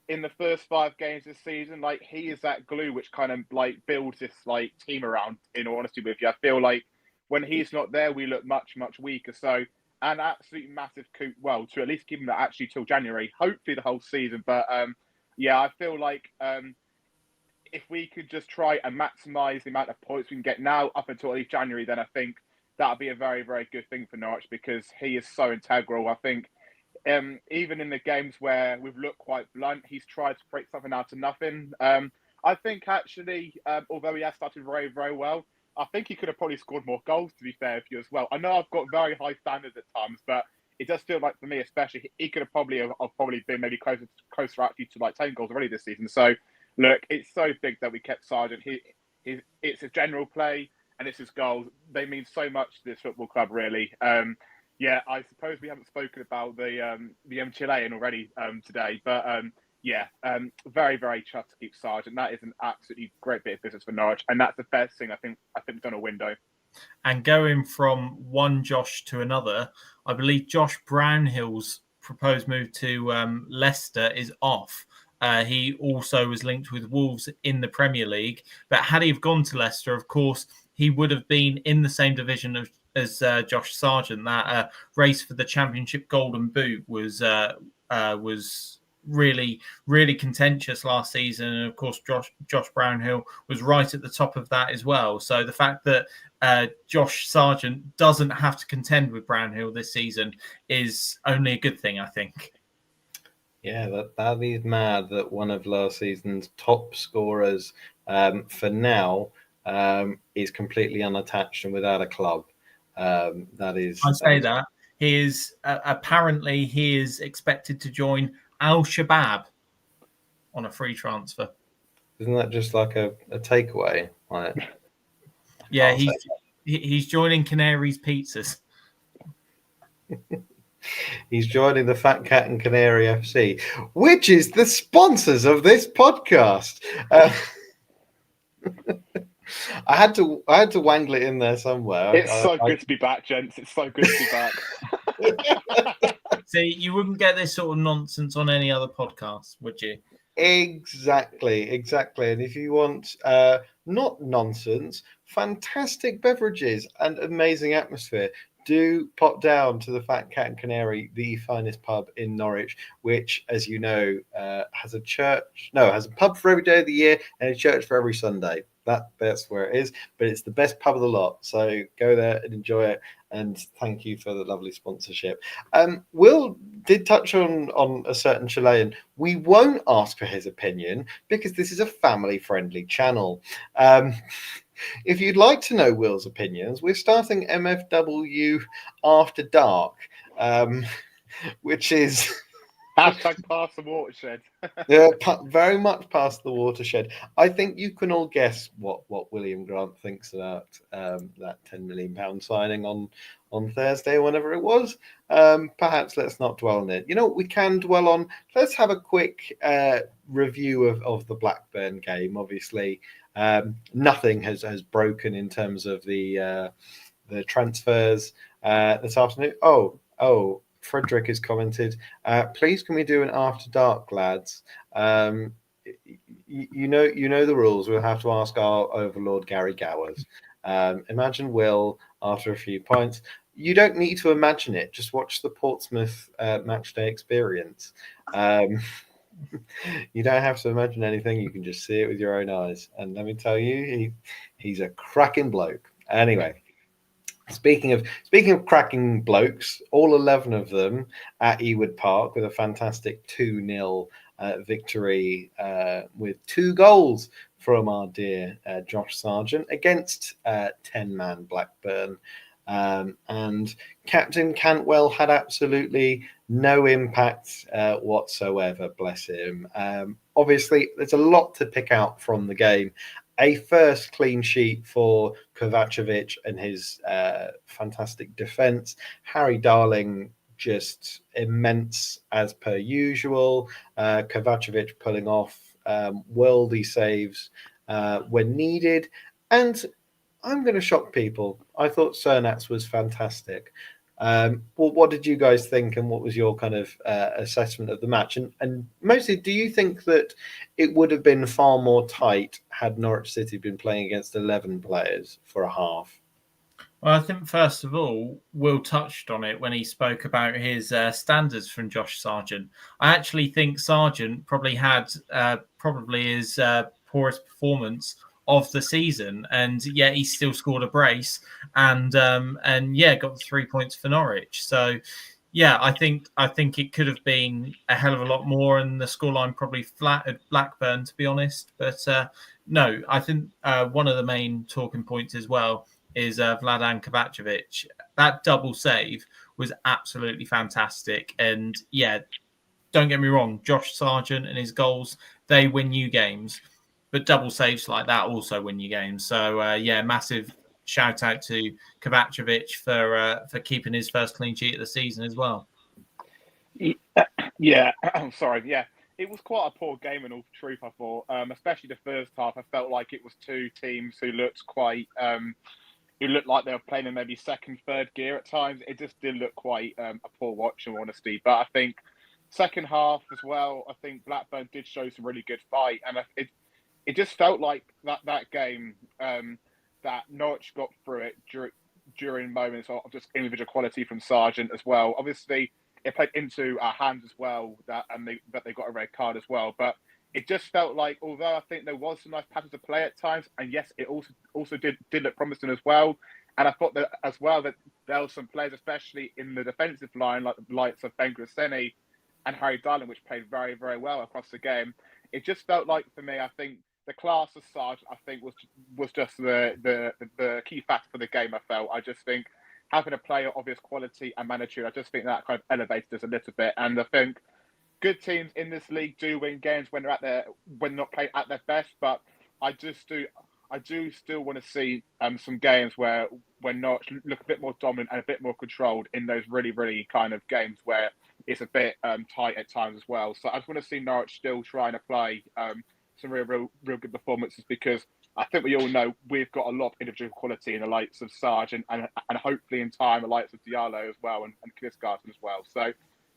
S3: in the first 5 games this season, like he is that glue which kind of like builds this like team around. In all honesty with you, I feel like when he's not there, we look much weaker. So an absolute massive coup. Well, to at least keep him actually till January, hopefully the whole season. But I feel like if we could just try and maximise the amount of points we can get now up until at least January, then I think that would be a very, very good thing for Norwich because he is so integral. I think. Even in the games where we've looked quite blunt, he's tried to break something out of nothing. I think actually, although he has started very, very well, I think he could have probably scored more goals, to be fair with you as well. I know I've got very high standards at times, but it does feel like for me, especially, he could have probably been maybe closer actually to like 10 goals already this season. So look, it's so big that we kept Sargent. It's a general play and it's his goals. They mean so much to this football club, really. Yeah, I suppose we haven't spoken about the Chilean already today, but very, very chuffed to keep Sargent. That is an absolutely great bit of business for Norwich, and that's the best thing I think we've done a window.
S2: And going from one Josh to another, I believe Josh Brownhill's proposed move to Leicester is off. He also was linked with Wolves in the Premier League. But had he have gone to Leicester, of course, he would have been in the same division as Josh Sargent. That race for the Championship Golden Boot was really, really contentious last season. And of course, Josh Brownhill was right at the top of that as well. So the fact that Josh Sargent doesn't have to contend with Brownhill this season is only a good thing, I think.
S1: Yeah, that is mad that one of last season's top scorers for now is completely unattached and without a club. That is.
S2: I say that. He is apparently he is expected to join Al Shabab on a free transfer.
S1: Isn't that just like a takeaway?
S2: Yeah, he's joining Canaries Pizzas.
S1: He's joining the Fat Cat and Canary FC, which is the sponsors of this podcast. I had to wangle it in there somewhere.
S3: It's so good to be back, gents. It's so good to be back.
S2: See, you wouldn't get this sort of nonsense on any other podcast, would you?
S1: Exactly. And if you want not nonsense, fantastic beverages and amazing atmosphere, do pop down to the Fat Cat and Canary, the finest pub in Norwich, which, as you know, has a pub for every day of the year and a church for every Sunday. That's where it is, but it's the best pub of the lot. So go there and enjoy it. And thank you for the lovely sponsorship. Will did touch on a certain Chilean. We won't ask for his opinion because this is a family-friendly channel. If you'd like to know Will's opinions, we're starting MFW After Dark, which is...
S3: Hashtag past the watershed.
S1: Yeah, very much past the watershed. I think you can all guess what William Grant thinks about that £10 million signing on Thursday or whenever it was. Perhaps let's not dwell on it. You know what we can dwell on? Let's have a quick review of the Blackburn game. Obviously, nothing has broken in terms of the transfers this afternoon. Oh. Frederick has commented, please can we do an After Dark, lads? You know the rules. We'll have to ask our overlord Gary Gowers. Imagine Will after a few pints. You don't need to imagine it. Just watch the Portsmouth matchday experience. You don't have to imagine anything. You can just see it with your own eyes. And let me tell you, he's a cracking bloke. Anyway. Speaking of cracking blokes, all 11 of them at Ewood Park with a fantastic 2-0 victory with 2 goals from our dear Josh Sargent against 10-man Blackburn. And Captain Cantwell had absolutely no impact whatsoever, bless him. Obviously, there's a lot to pick out from the game. A first clean sheet for Kovacevic and his fantastic defence. Harry Darling just immense as per usual. Kovacevic pulling off worldy saves when needed. And I'm going to shock people. I thought Cernats was fantastic. Well, what did you guys think, and what was your kind of assessment of the match? And mostly, do you think that it would have been far more tight had Norwich City been playing against 11 players for a half?
S2: Well, I think first of all, Will touched on it when he spoke about his standards from Josh Sargent. I actually think Sargent probably had his poorest performance of the season, and yet he still scored a brace and got the 3 points for Norwich. So yeah, I think it could have been a hell of a lot more, and the scoreline probably flattered Blackburn, to be honest. But no, I think one of the main talking points as well is Vladan Kovacevic. That double save was absolutely fantastic, and yeah, don't get me wrong, Josh Sargent and his goals, they win you games. But double saves like that also win you games. So, massive shout out to Kovacevic for keeping his first clean sheet of the season as well.
S3: Yeah, I'm sorry. Yeah, it was quite a poor game in all truth, I thought. Especially the first half. I felt like it was two teams who looked quite it looked like they were playing in maybe second, third gear at times. It just did look quite a poor watch, in honesty. But I think second half as well, I think Blackburn did show some really good fight, and it just felt like that game that Norwich got through it during moments of just individual quality from Sargent as well. Obviously, it played into our hands as well that they got a red card as well, but it just felt like, although I think there was some nice patterns of play at times, and yes, it also did look promising as well. And I thought that as well that there were some players, especially in the defensive line, like the likes of Ben Grisseni and Harry Darling, which played very, very well across the game. It just felt like, for me, I think the class of Sargent, I think, was just the key factor for the game. I just think having a player of his quality and magnitude, I just think that kind of elevated us a little bit. And I think good teams in this league do win games when they're not playing at their best. But I do still want to see some games where Norwich look a bit more dominant and a bit more controlled in those really, really kind of games where it's a bit tight at times as well. So I just want to see Norwich still trying to play some real good performances, because I think we all know we've got a lot of individual quality in the likes of Sargent and hopefully in time the likes of Diallo as well and Kirsgarten as well. So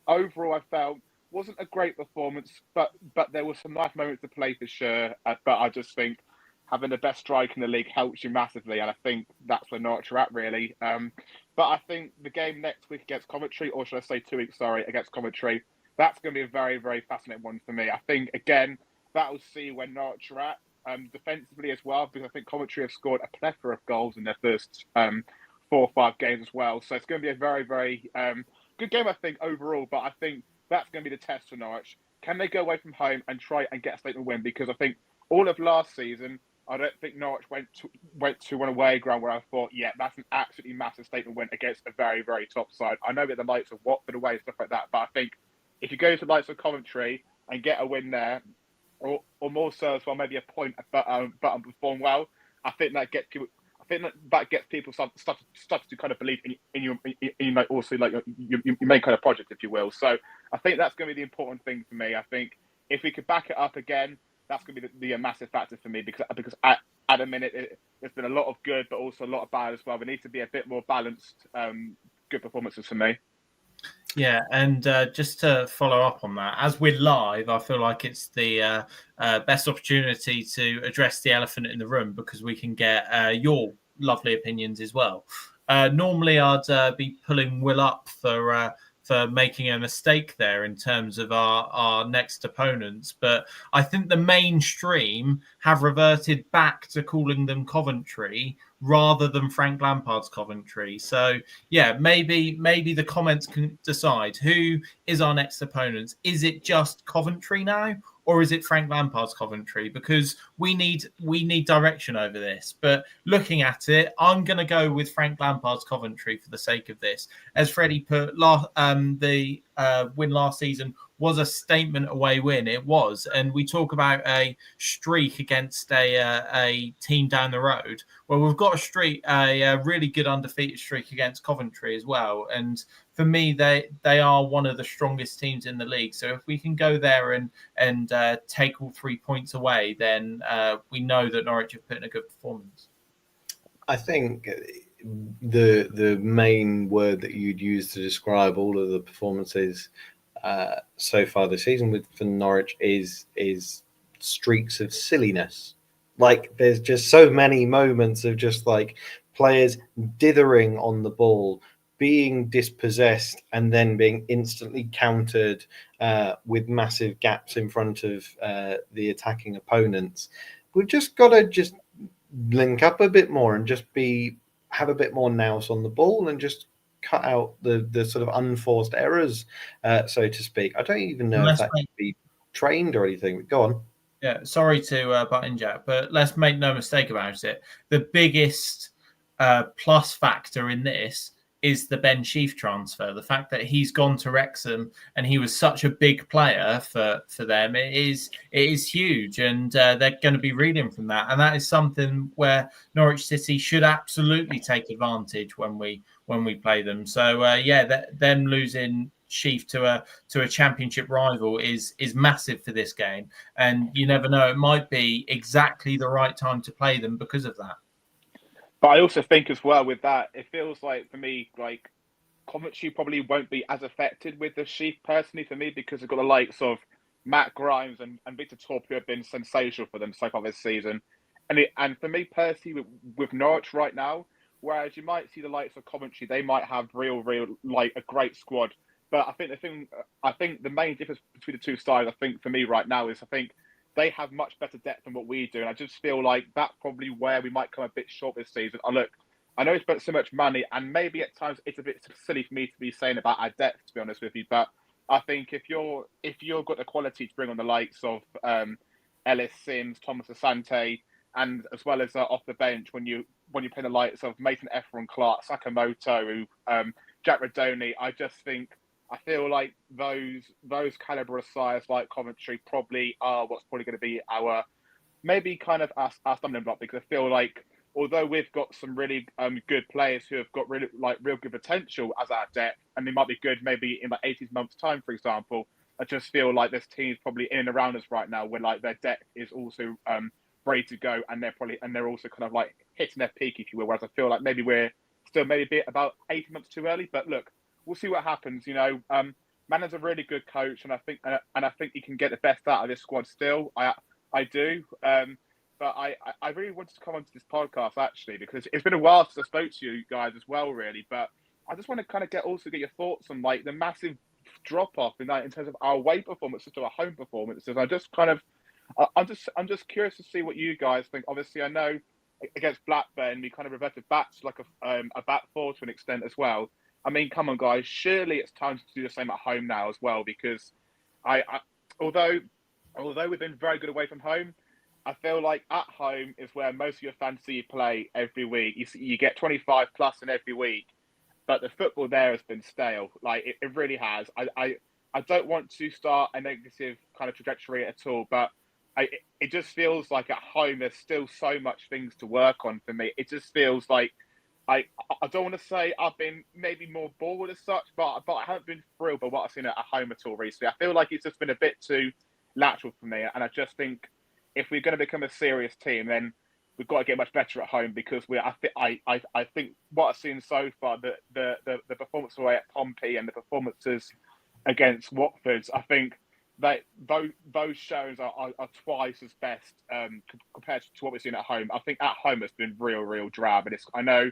S3: overall, I felt wasn't a great performance, but there were some nice moments to play for sure. But I just think having the best strike in the league helps you massively, and I think that's where Norwich are at really. But I think the game next week against Coventry, or should I say 2 weeks, against Coventry, that's going to be a very, very fascinating one for me. I think, again, that will see where Norwich are at defensively as well, because I think Coventry have scored a plethora of goals in their first 4 or 5 games as well. So it's going to be a very, very good game, I think, overall. But I think that's going to be the test for Norwich. Can they go away from home and try and get a statement win? Because I think all of last season, I don't think Norwich went to an away ground where I thought, yeah, that's an absolutely massive statement win against a very, very top side. I know that the likes of Watford away and stuff like that, but I think if you go to the likes of Coventry and get a win there, or more so as well, maybe a point, but perform well, I think that gets people. I think that gets people start to kind of believe in your also like your main kind of project, if you will. So I think that's going to be the important thing for me. I think if we could back it up again, that's going to be a massive factor for me, because at a minute there's been a lot of good, but also a lot of bad as well. There needs to be a bit more balanced, good performances for me.
S2: Yeah, and just to follow up on that, as we're live, I feel like it's the best opportunity to address the elephant in the room, because we can get your lovely opinions as well. Normally, I'd be pulling Will up for making a mistake there in terms of our next opponents, but I think the mainstream have reverted back to calling them Coventry rather than Frank Lampard's Coventry. So yeah, maybe the comments can decide who is our next opponent. Is it just Coventry now, or is it Frank Lampard's Coventry? Because we need direction over this. But looking at it, I'm going to go with Frank Lampard's Coventry for the sake of this. As Freddie put, the win last season was a statement away win. It was, and we talk about a streak against a team down the road. Well, we've got a really good undefeated streak against Coventry as well. And for me, they are one of the strongest teams in the league. So if we can go there and take all 3 points away, then we know that Norwich have put in a good performance.
S1: I think the main word that you'd use to describe all of the performances so far this season for Norwich is streaks of silliness. Like, there's just so many moments of just like players dithering on the ball, being dispossessed, and then being instantly countered with massive gaps in front of the attacking opponents. We've just got to just link up a bit more and just have a bit more nous on the ball and just cut out the sort of unforced errors, so to speak. I don't even know if that can be trained or anything. Go on.
S2: Yeah, sorry to butt in, Jack, but let's make no mistake about it. The biggest plus factor in this is the Ben Sheaf transfer. The fact that he's gone to Wrexham and he was such a big player for them, it is huge, and they're going to be reading from that. And that is something where Norwich City should absolutely take advantage when we play them. So them losing Sheaf to a championship rival is massive for this game, and you never know, it might be exactly the right time to play them because of that.
S3: But I also think as well with that, it feels like for me, like Coventry probably won't be as affected with the Sheep personally for me because they've got the likes of Matt Grimes and Victor Torp who have been sensational for them so far this season. And for me personally, with Norwich right now, whereas you might see the likes of Coventry, they might have real, like a great squad. But I think the main difference between the two sides, I think for me right now is I think they have much better depth than what we do. And I just feel like that's probably where we might come a bit short this season. Oh, look, I know we spent so much money, and maybe at times it's a bit silly for me to be saying about our depth, to be honest with you. But I think if you've got the quality to bring on the likes of Ellis Sims, Thomas Asante, and as well as off the bench when you play the likes of Mason Ephron, Clark, Sakamoto, Jack Radoni, I feel like those caliber of sides like Coventry probably are what's probably going to be our maybe kind of our stumbling block, because I feel like although we've got some really good players who have got really real good potential as our depth, and they might be good maybe in like 18 months' time, for example, I just feel like this team's probably in and around us right now where like their depth is also ready to go, and they're also kind of like hitting their peak, if you will. Whereas I feel like maybe we're still maybe about 18 months too early. But look, we'll see what happens. You know, Manners a really good coach, and I think he can get the best out of this squad still. I do. But I really wanted to come onto this podcast actually because it's been a while since I spoke to you guys as well, really. But I just want to kind of get your thoughts on like the massive drop off in terms of our away performances to our home performances. I'm just curious to see what you guys think. Obviously, I know against Blackburn we kind of reverted back to like a back four to an extent as well. I mean, come on, guys, surely it's time to do the same at home now as well, because although we've been very good away from home, I feel like at home is where most of your fantasy play every week. You get 25 plus in every week, but the football there has been stale. Like it really has. I don't want to start a negative kind of trajectory at all, but it just feels like at home there's still so much things to work on for me. It just feels like I don't want to say I've been maybe more bored as such, but I haven't been thrilled by what I've seen at home at all recently. I feel like it's just been a bit too lateral for me, and I just think if we're going to become a serious team, then we've got to get much better at home, because I think what I've seen so far, the performance away at Pompey and the performances against Watford, I think that those shows are twice as best compared to what we've seen at home. I think at home it's been real drab, and I know.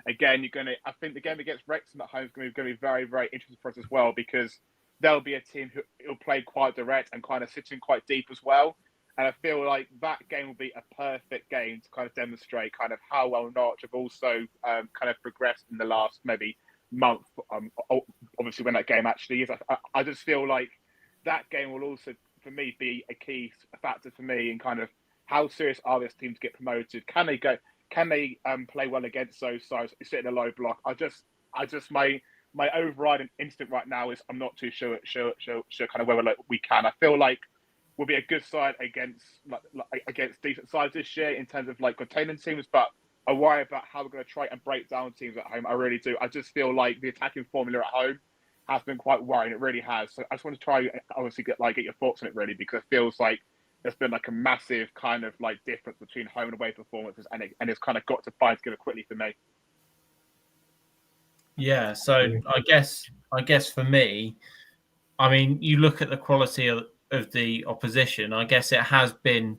S3: Again, I think the game against Wrexham at home is going to be very, very interesting for us as well, because there'll be a team who'll play quite direct and kind of sitting quite deep as well. And I feel like that game will be a perfect game to kind of demonstrate kind of how well Norwich have also kind of progressed in the last maybe month. Obviously, when that game actually is, I just feel like that game will also, for me, be a key factor for me in kind of how serious are this team to get promoted? Can they go? Can they play well against those sides? Sit in a low block. My overriding instinct right now is I'm not too sure kind of whether we can. I feel like we'll be a good side against decent sides this year in terms of like containing teams, but I worry about how we're going to try and break down teams at home. I really do. I just feel like the attacking formula at home has been quite worrying. It really has. So I just want to try obviously get your thoughts on it really, because it feels like there's been like a massive kind of like difference between home and away performances, and it's kind of got to find together quickly for me.
S2: Yeah, so I guess for me, I mean, you look at the quality of the opposition. I guess it has been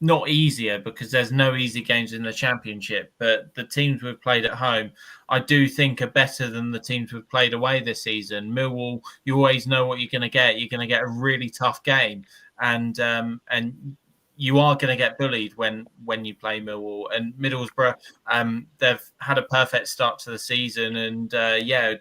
S2: not easier because there's no easy games in the Championship, but the teams we've played at home, I do think are better than the teams we've played away this season. Millwall, you always know what you're going to get. You're going to get a really tough game, and you are going to get bullied when you play Millwall. And Middlesbrough, they've had a perfect start to the season, and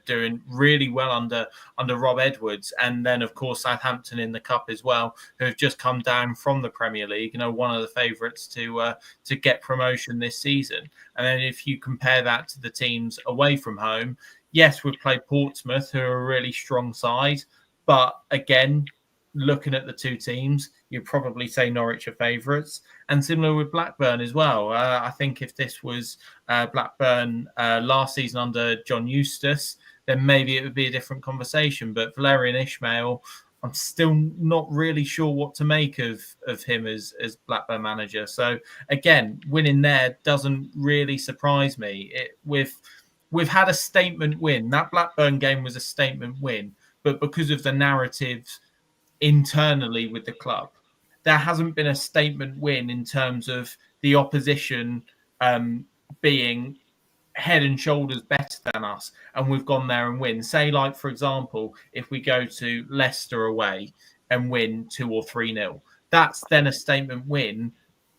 S2: doing really well under Rob Edwards. And then of course Southampton in the cup as well, who have just come down from the Premier League, one of the favourites to get promotion this season. And then if you compare that to the teams away from home, yes, we've played Portsmouth, who are a really strong side, but again, looking at the two teams, you'd probably say Norwich are favourites, and similar with Blackburn as well. I think if this was Blackburn last season under John Eustace, then maybe it would be a different conversation. But Valerian Ismail, I'm still not really sure what to make of him as Blackburn manager. So again, winning there doesn't really surprise me. We've had a statement win. That Blackburn game was a statement win, but because of the narratives internally with the club, there hasn't been a statement win in terms of the opposition being head and shoulders better than us, and we've gone there and win. Say, like, for example, if we go to Leicester away and win 2 or 3-0, that's then a statement win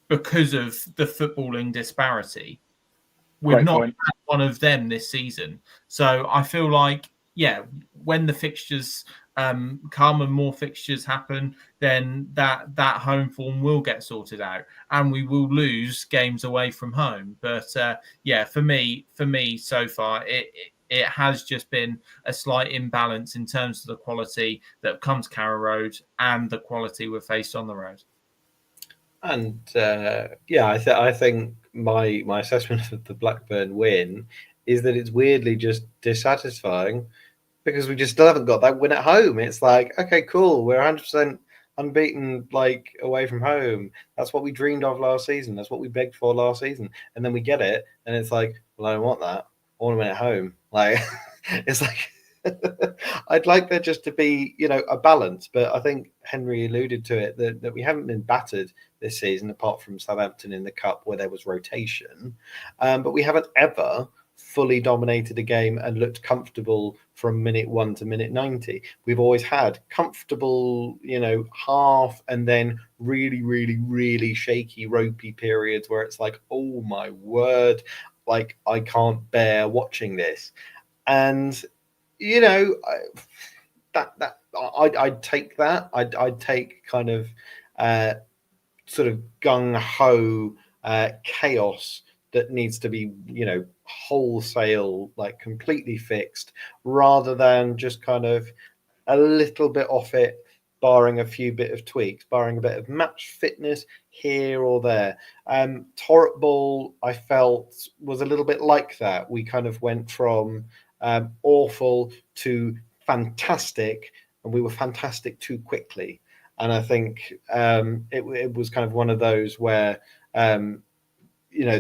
S2: because of the footballing disparity. We've
S3: Great
S2: not
S3: point.
S2: had one of them this season. So I feel like, yeah, when the fixtures come and more fixtures happen, then that home form will get sorted out, and we will lose games away from home. But yeah, for me, so far, it has just been a slight imbalance in terms of the quality that comes Carrow Road and the quality we're faced on the road.
S1: And yeah, I think my assessment of the Blackburn win is that it's weirdly just dissatisfying because we just still haven't got that win at home. It's like, okay, cool, we're 100% unbeaten, like, away from home. That's what we dreamed of last season. That's what we begged for last season. And then we get it, and it's like, well, I don't want that. I want to win at home. Like, it's like, I'd like there just to be, a balance. But I think Henry alluded to it, that we haven't been battered this season, apart from Southampton in the Cup where there was rotation. But we haven't ever fully dominated a game and looked comfortable from minute 1 to minute 90. We've always had comfortable, half and then really, really, really shaky, ropey periods where it's like, oh my word, like I can't bear watching this. And, I'd take that. I'd take kind of sort of gung-ho chaos that needs to be, wholesale, like completely fixed, rather than just kind of a little bit off it, barring a few bit of tweaks, barring a bit of match fitness here or there. Torrent Ball, I felt, was a little bit like that. We kind of went from awful to fantastic, and we were fantastic too quickly. And I think it was kind of one of those where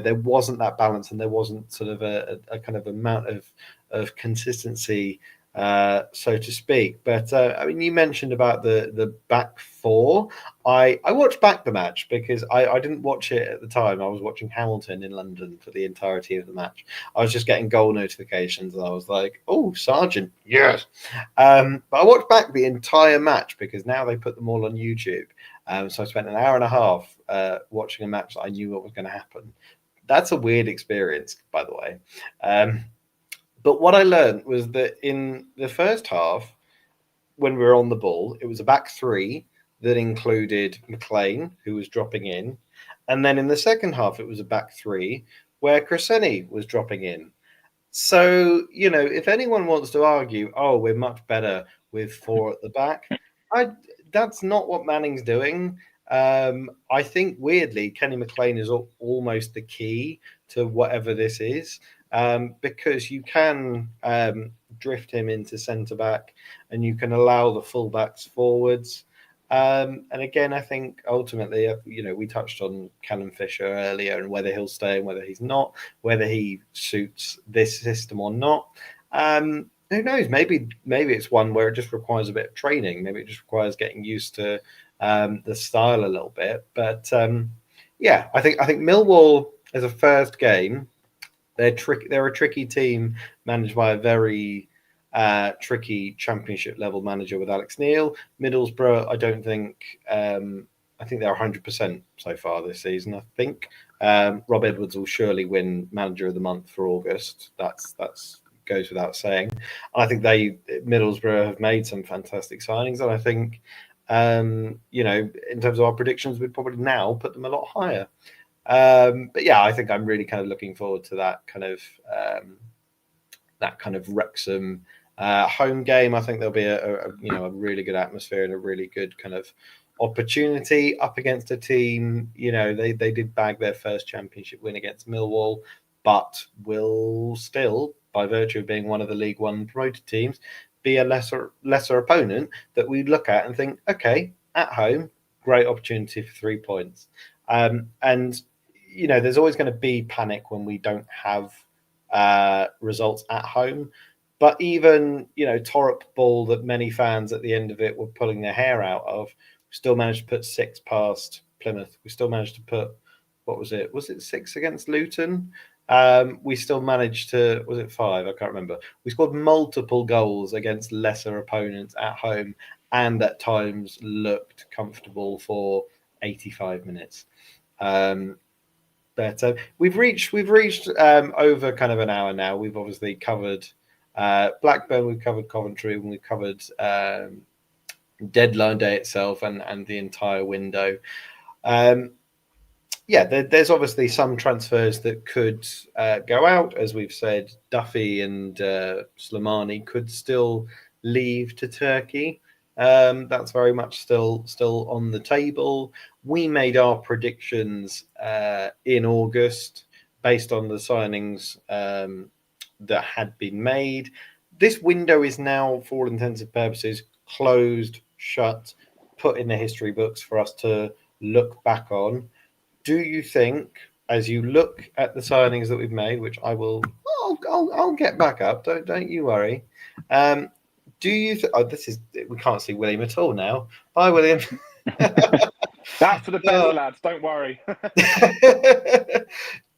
S1: there wasn't that balance, and there wasn't sort of a kind of amount of consistency, so to speak. But I mean, you mentioned about the back four. I watched back the match because I didn't watch it at the time. I was watching Hamilton in London for the entirety of the match. I was just getting goal notifications, and I was like, "Oh, Sargent, yes!" But I watched back the entire match because now they put them all on YouTube. So I spent an hour and a half watching a match that I knew what was going to happen. That's a weird experience, by the way. But what I learned was that in the first half, when we were on the ball, it was a back three that included McLean, who was dropping in. And then in the second half, it was a back three where Cresceni was dropping in. So, if anyone wants to argue, oh, we're much better with four at the back, that's not what Manning's doing. I think, weirdly, Kenny McLean is almost the key to whatever this is, because you can drift him into centre-back and you can allow the full-backs forwards. And again, I think ultimately, we touched on Callum Fisher earlier and whether he'll stay and whether he's not, whether he suits this system or not. Who knows? Maybe it's one where it just requires a bit of training. Maybe it just requires getting used to the style a little bit. But yeah, I think Millwall as a first game, they're a tricky team managed by a very tricky Championship level manager with Alex Neil. Middlesbrough, I don't think. I think they're 100% so far this season. I think Rob Edwards will surely win Manager of the Month for August. That's goes without saying. I think Middlesbrough have made some fantastic signings, and I think in terms of our predictions, we'd probably now put them a lot higher. But yeah, I think I'm really kind of looking forward to that kind of Wrexham home game. I think there'll be a really good atmosphere and a really good kind of opportunity up against a team. They did bag their first Championship win against Millwall, but will still, by virtue of being one of the League One promoted teams, be a lesser opponent that we look at and think, okay, at home, great opportunity for 3 points. And there's always going to be panic when we don't have results at home. But even, Torop Ball that many fans at the end of it were pulling their hair out of, we still managed to put 6 past Plymouth. We still managed to put, what was it? Was it 6 against Luton? We still managed to, was it 5? I can't remember. We scored multiple goals against lesser opponents at home and at times looked comfortable for 85 minutes. But we've reached over kind of an hour now. We've obviously covered Blackburn, we've covered Coventry, and we've covered deadline day itself and the entire window. There's obviously some transfers that could go out. As we've said, Duffy and Slimani could still leave to Turkey. That's very much still on the table. We made our predictions in August based on the signings that had been made. This window is now, for all intents and purposes, closed, shut, put in the history books for us to look back on. Do you think, as you look at the signings that we've made, which I'll get back up, don't you worry. Do you we can't see William at all now. Hi, William.
S3: That's for the best, lads. Don't worry.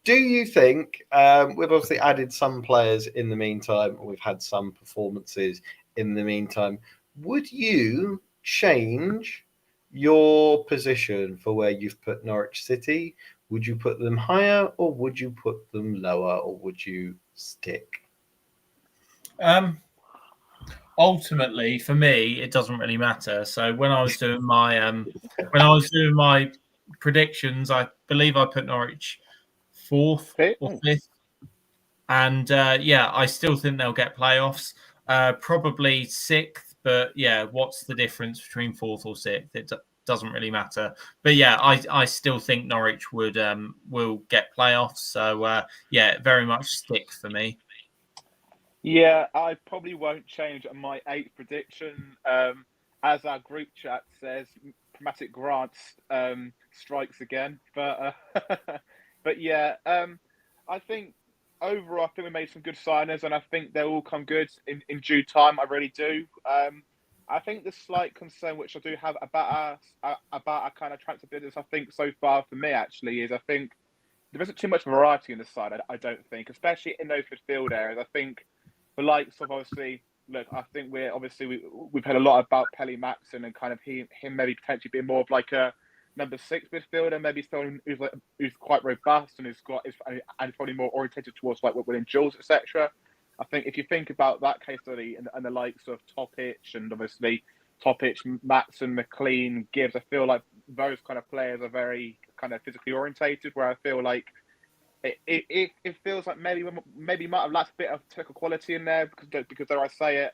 S1: Do you think we've obviously added some players in the meantime? We've had some performances in the meantime. Would you change your position for where you've put Norwich City? Would you put them higher, or would you put them lower, or would you stick?
S2: Ultimately, for me, it doesn't really matter. So when I was doing my predictions, I believe I put Norwich 4th or 5th, and I still think they'll get playoffs. Probably 6th, but what's the difference between 4th or 6th? It doesn't really matter. But I still think Norwich will get playoffs. So very much stick for me.
S3: Yeah, I probably won't change my 8th prediction. As our group chat says, Pragmatic Grant strikes again. But I think overall, I think we made some good signings, and I think they'll all come good in due time. I really do. I think the slight concern, which I do have about our kind of transfer business, I think so far for me actually is I think there isn't too much variety in the side. I don't think, especially in those midfield areas. I think the likes of obviously, look, I think we've heard a lot about Pelly Maxson and kind of him maybe potentially being more of like a number 6 midfielder, maybe someone who's quite robust and is probably more orientated towards like William Jules, etc. I think if you think about that case study and the likes of Topic and obviously Topic, Maxson, McLean, Gibbs, I feel like those kind of players are very kind of physically orientated. Where I feel like it feels like maybe might have lacked a bit of technical quality in there because dare I say it,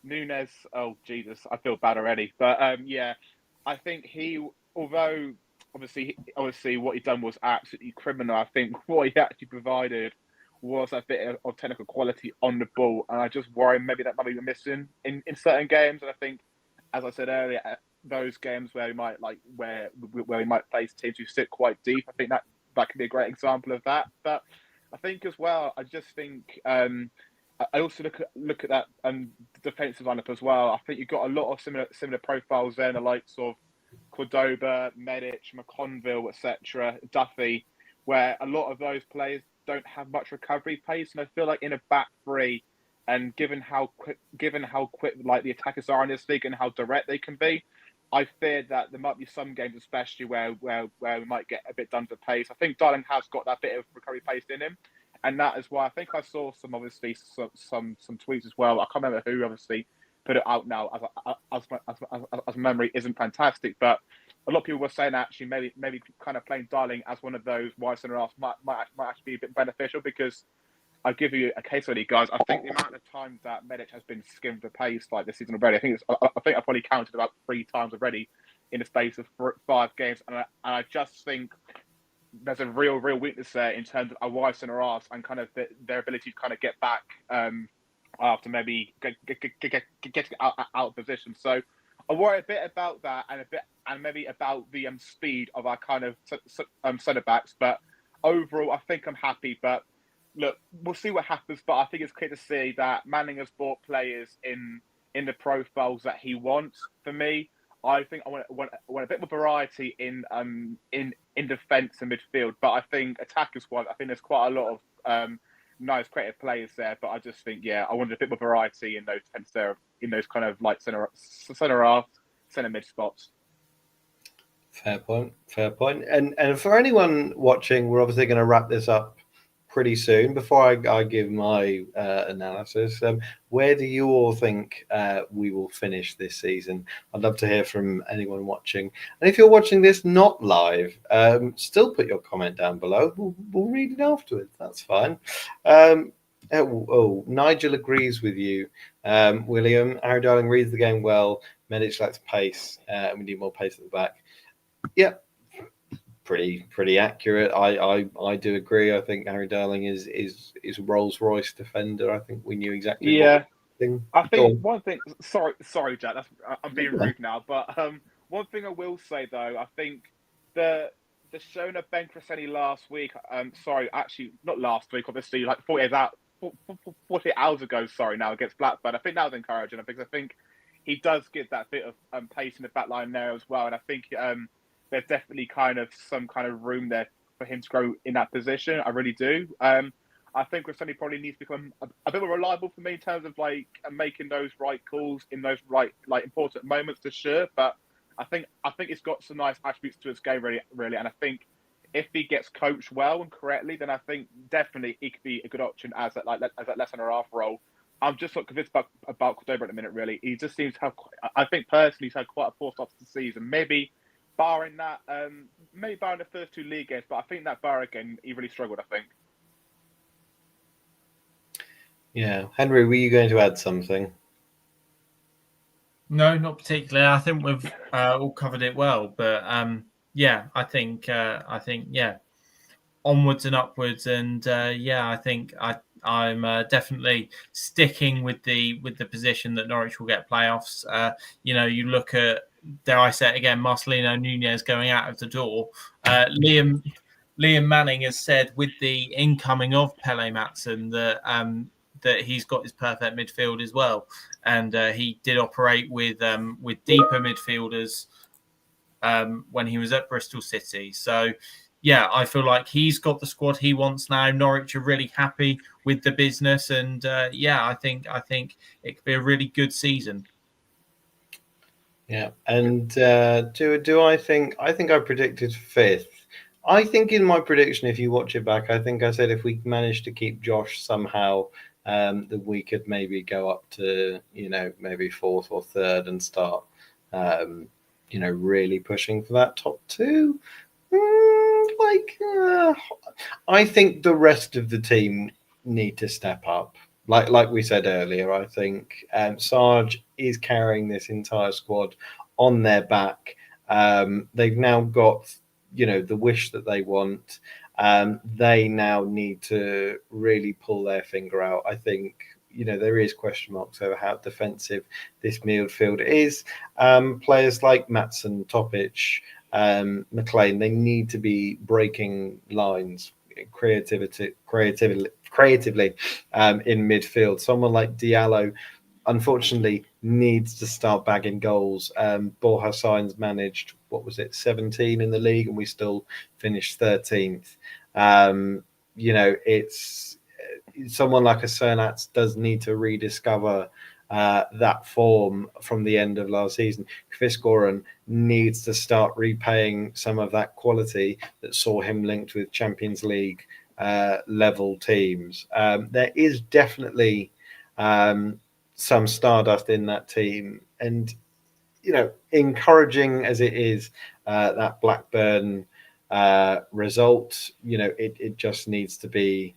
S3: Nunez. Oh Jesus, I feel bad already. But I think although obviously what he done was absolutely criminal, I think what he actually provided was a bit of technical quality on the ball, and I just worry maybe that might be missing in certain games. And I think, as I said earlier, those games where we might face teams who sit quite deep, I think that could be a great example of that. But I think as well, I just think I also look at that defensive lineup as well. I think you've got a lot of similar profiles there, the likes of Cordoba, Medic, McConville, etc., Duffy, where a lot of those players don't have much recovery pace, and I feel like in a back three, and given how quick like the attackers are in this league and how direct they can be, I fear that there might be some games, especially where we might get a bit done to pace. I think Darling has got that bit of recovery pace in him, and that is why I think I saw some tweets as well. I can't remember who obviously put it out now, as memory isn't fantastic, but a lot of people were saying actually maybe kind of playing Darling as one of those wide centre halves might actually be a bit beneficial, because I'll give you a case study, guys. I think the amount of times that Medic has been skimmed the pace like this season already, I think I've probably counted about 3 times already in the space of 5 games, and I just think there's a real weakness there in terms of our wide centre halves and kind of their ability to kind of get back after maybe get out of position. So I worry a bit about that and maybe about the speed of our kind of centre backs. But overall, I think I'm happy. But look, we'll see what happens. But I think it's clear to see that Manning has bought players in the profiles that he wants. For me, I think I want a bit more variety in defence and midfield. But I think attackers wise, I think there's quite a lot of nice creative players there. But I just think, I wanted a bit more variety in those kind of like centre half, centre mid spots.
S1: Fair point. And for anyone watching, we're obviously going to wrap this up pretty soon. Before I give my analysis, where do you all think we will finish this season? I'd love to hear from anyone watching. And if you're watching this not live, still put your comment down below. We'll read it afterwards. That's fine. Nigel agrees with you. William, Harry Darling reads the game well. Medic lacks pace. And we need more pace at the back. Yep. Pretty accurate. I do agree. I think Harry Darling is a Rolls Royce defender. I think we knew exactly.
S3: Yeah, I think one thing. Sorry, Jack. I'm being rude now. But one thing I will say though, I think the showing of Ben Crescenti last week. Sorry, actually not last week. Obviously, like 48 hours ago. Sorry, now against Blackburn. I think that was encouraging because I think he does give that bit of pace in the back line there as well, and I think there's definitely kind of some kind of room there for him to grow in that position. I really do. I think Crescenti probably needs to become a bit more reliable for me in terms of like making those right calls in those right like important moments for sure. But I think it's got some nice attributes to his game really. And I think if he gets coached well and correctly, then I think definitely he could be a good option as that less centre half role. I'm just not convinced about Cordoba at the minute. Really, he just seems to have. I think personally, he's had quite a poor start to the season. Maybe barring that, maybe barring the first two league games, but I think that bar again, he really struggled. I think.
S1: Yeah, Henry, were you going to add something?
S2: No, not particularly. I think we've all covered it well, but I think onwards and upwards, and I think I'm definitely sticking with the position that Norwich will get playoffs. You look at, dare I say it again, Marcelino Nunez going out of the door. Liam Manning has said with the incoming of Pele Matson that he's got his perfect midfield as well, and he did operate with deeper midfielders when he was at Bristol City. So. Yeah, I feel like he's got the squad he wants now. Norwich are really happy with the business, and I think it could be a really good season.
S1: Yeah, and do I think I predicted fifth. I think in my prediction, if you watch it back, I think I said if we managed to keep Josh somehow, that we could maybe go up to maybe fourth or third and start really pushing for that top two. I think the rest of the team need to step up. Like we said earlier, I think Sarge is carrying this entire squad on their back. They've now got the wish that they want. They now need to really pull their finger out. I think there is question marks over how defensive this midfield is. Players like Matson, Topic, McLean, they need to be breaking lines creatively in midfield. Someone like Diallo, unfortunately, needs to start bagging goals. Bor Hassan's managed 17 in the league, and we still finished 13th. It's someone like a Cernat does need to rediscover that form from the end of last season. Chris Goran needs to start repaying some of that quality that saw him linked with Champions League level teams. There is definitely some stardust in that team, and encouraging as it is, that Blackburn result, it just needs to be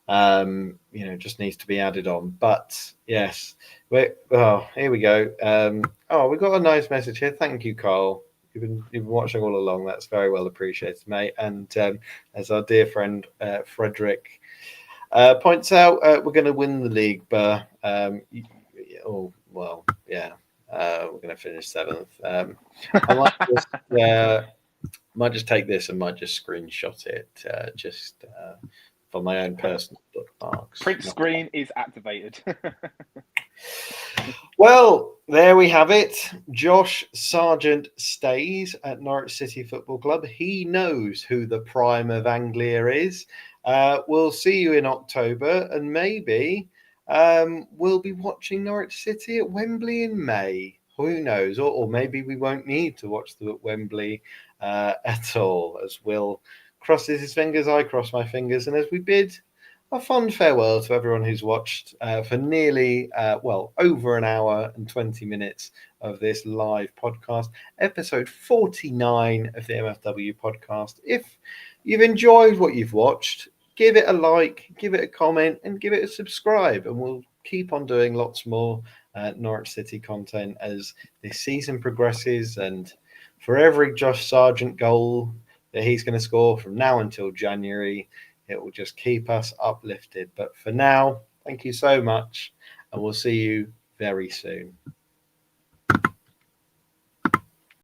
S1: added on. But yes, here we go. We got a nice message here. Thank you, Carl. You've been watching all along. That's very well appreciated, mate. And as our dear friend Frederick Points out we're going to win the league, but we're going to finish 7th. I might just take this and might just screenshot it for my own personal bookmarks.
S3: Print screen is activated.
S1: Well, there we have it. Josh Sargent stays at Norwich City Football Club. He knows who the prime of Anglia is. We'll see you in October, and maybe we'll be watching Norwich City at Wembley in May. Who knows? Or maybe we won't need to watch them at Wembley at all, as Will crosses his fingers, I cross my fingers, and as we bid a fond farewell to everyone who's watched for nearly, over an hour and 20 minutes of this live podcast, episode 49 of the MFW podcast. If you've enjoyed what you've watched, give it a like, give it a comment, and give it a subscribe, and we'll keep on doing lots more Norwich City content as this season progresses, and for every Josh Sargent goal that he's going to score from now until January, it will just keep us uplifted. But for now, thank you so much, and we'll see you very soon.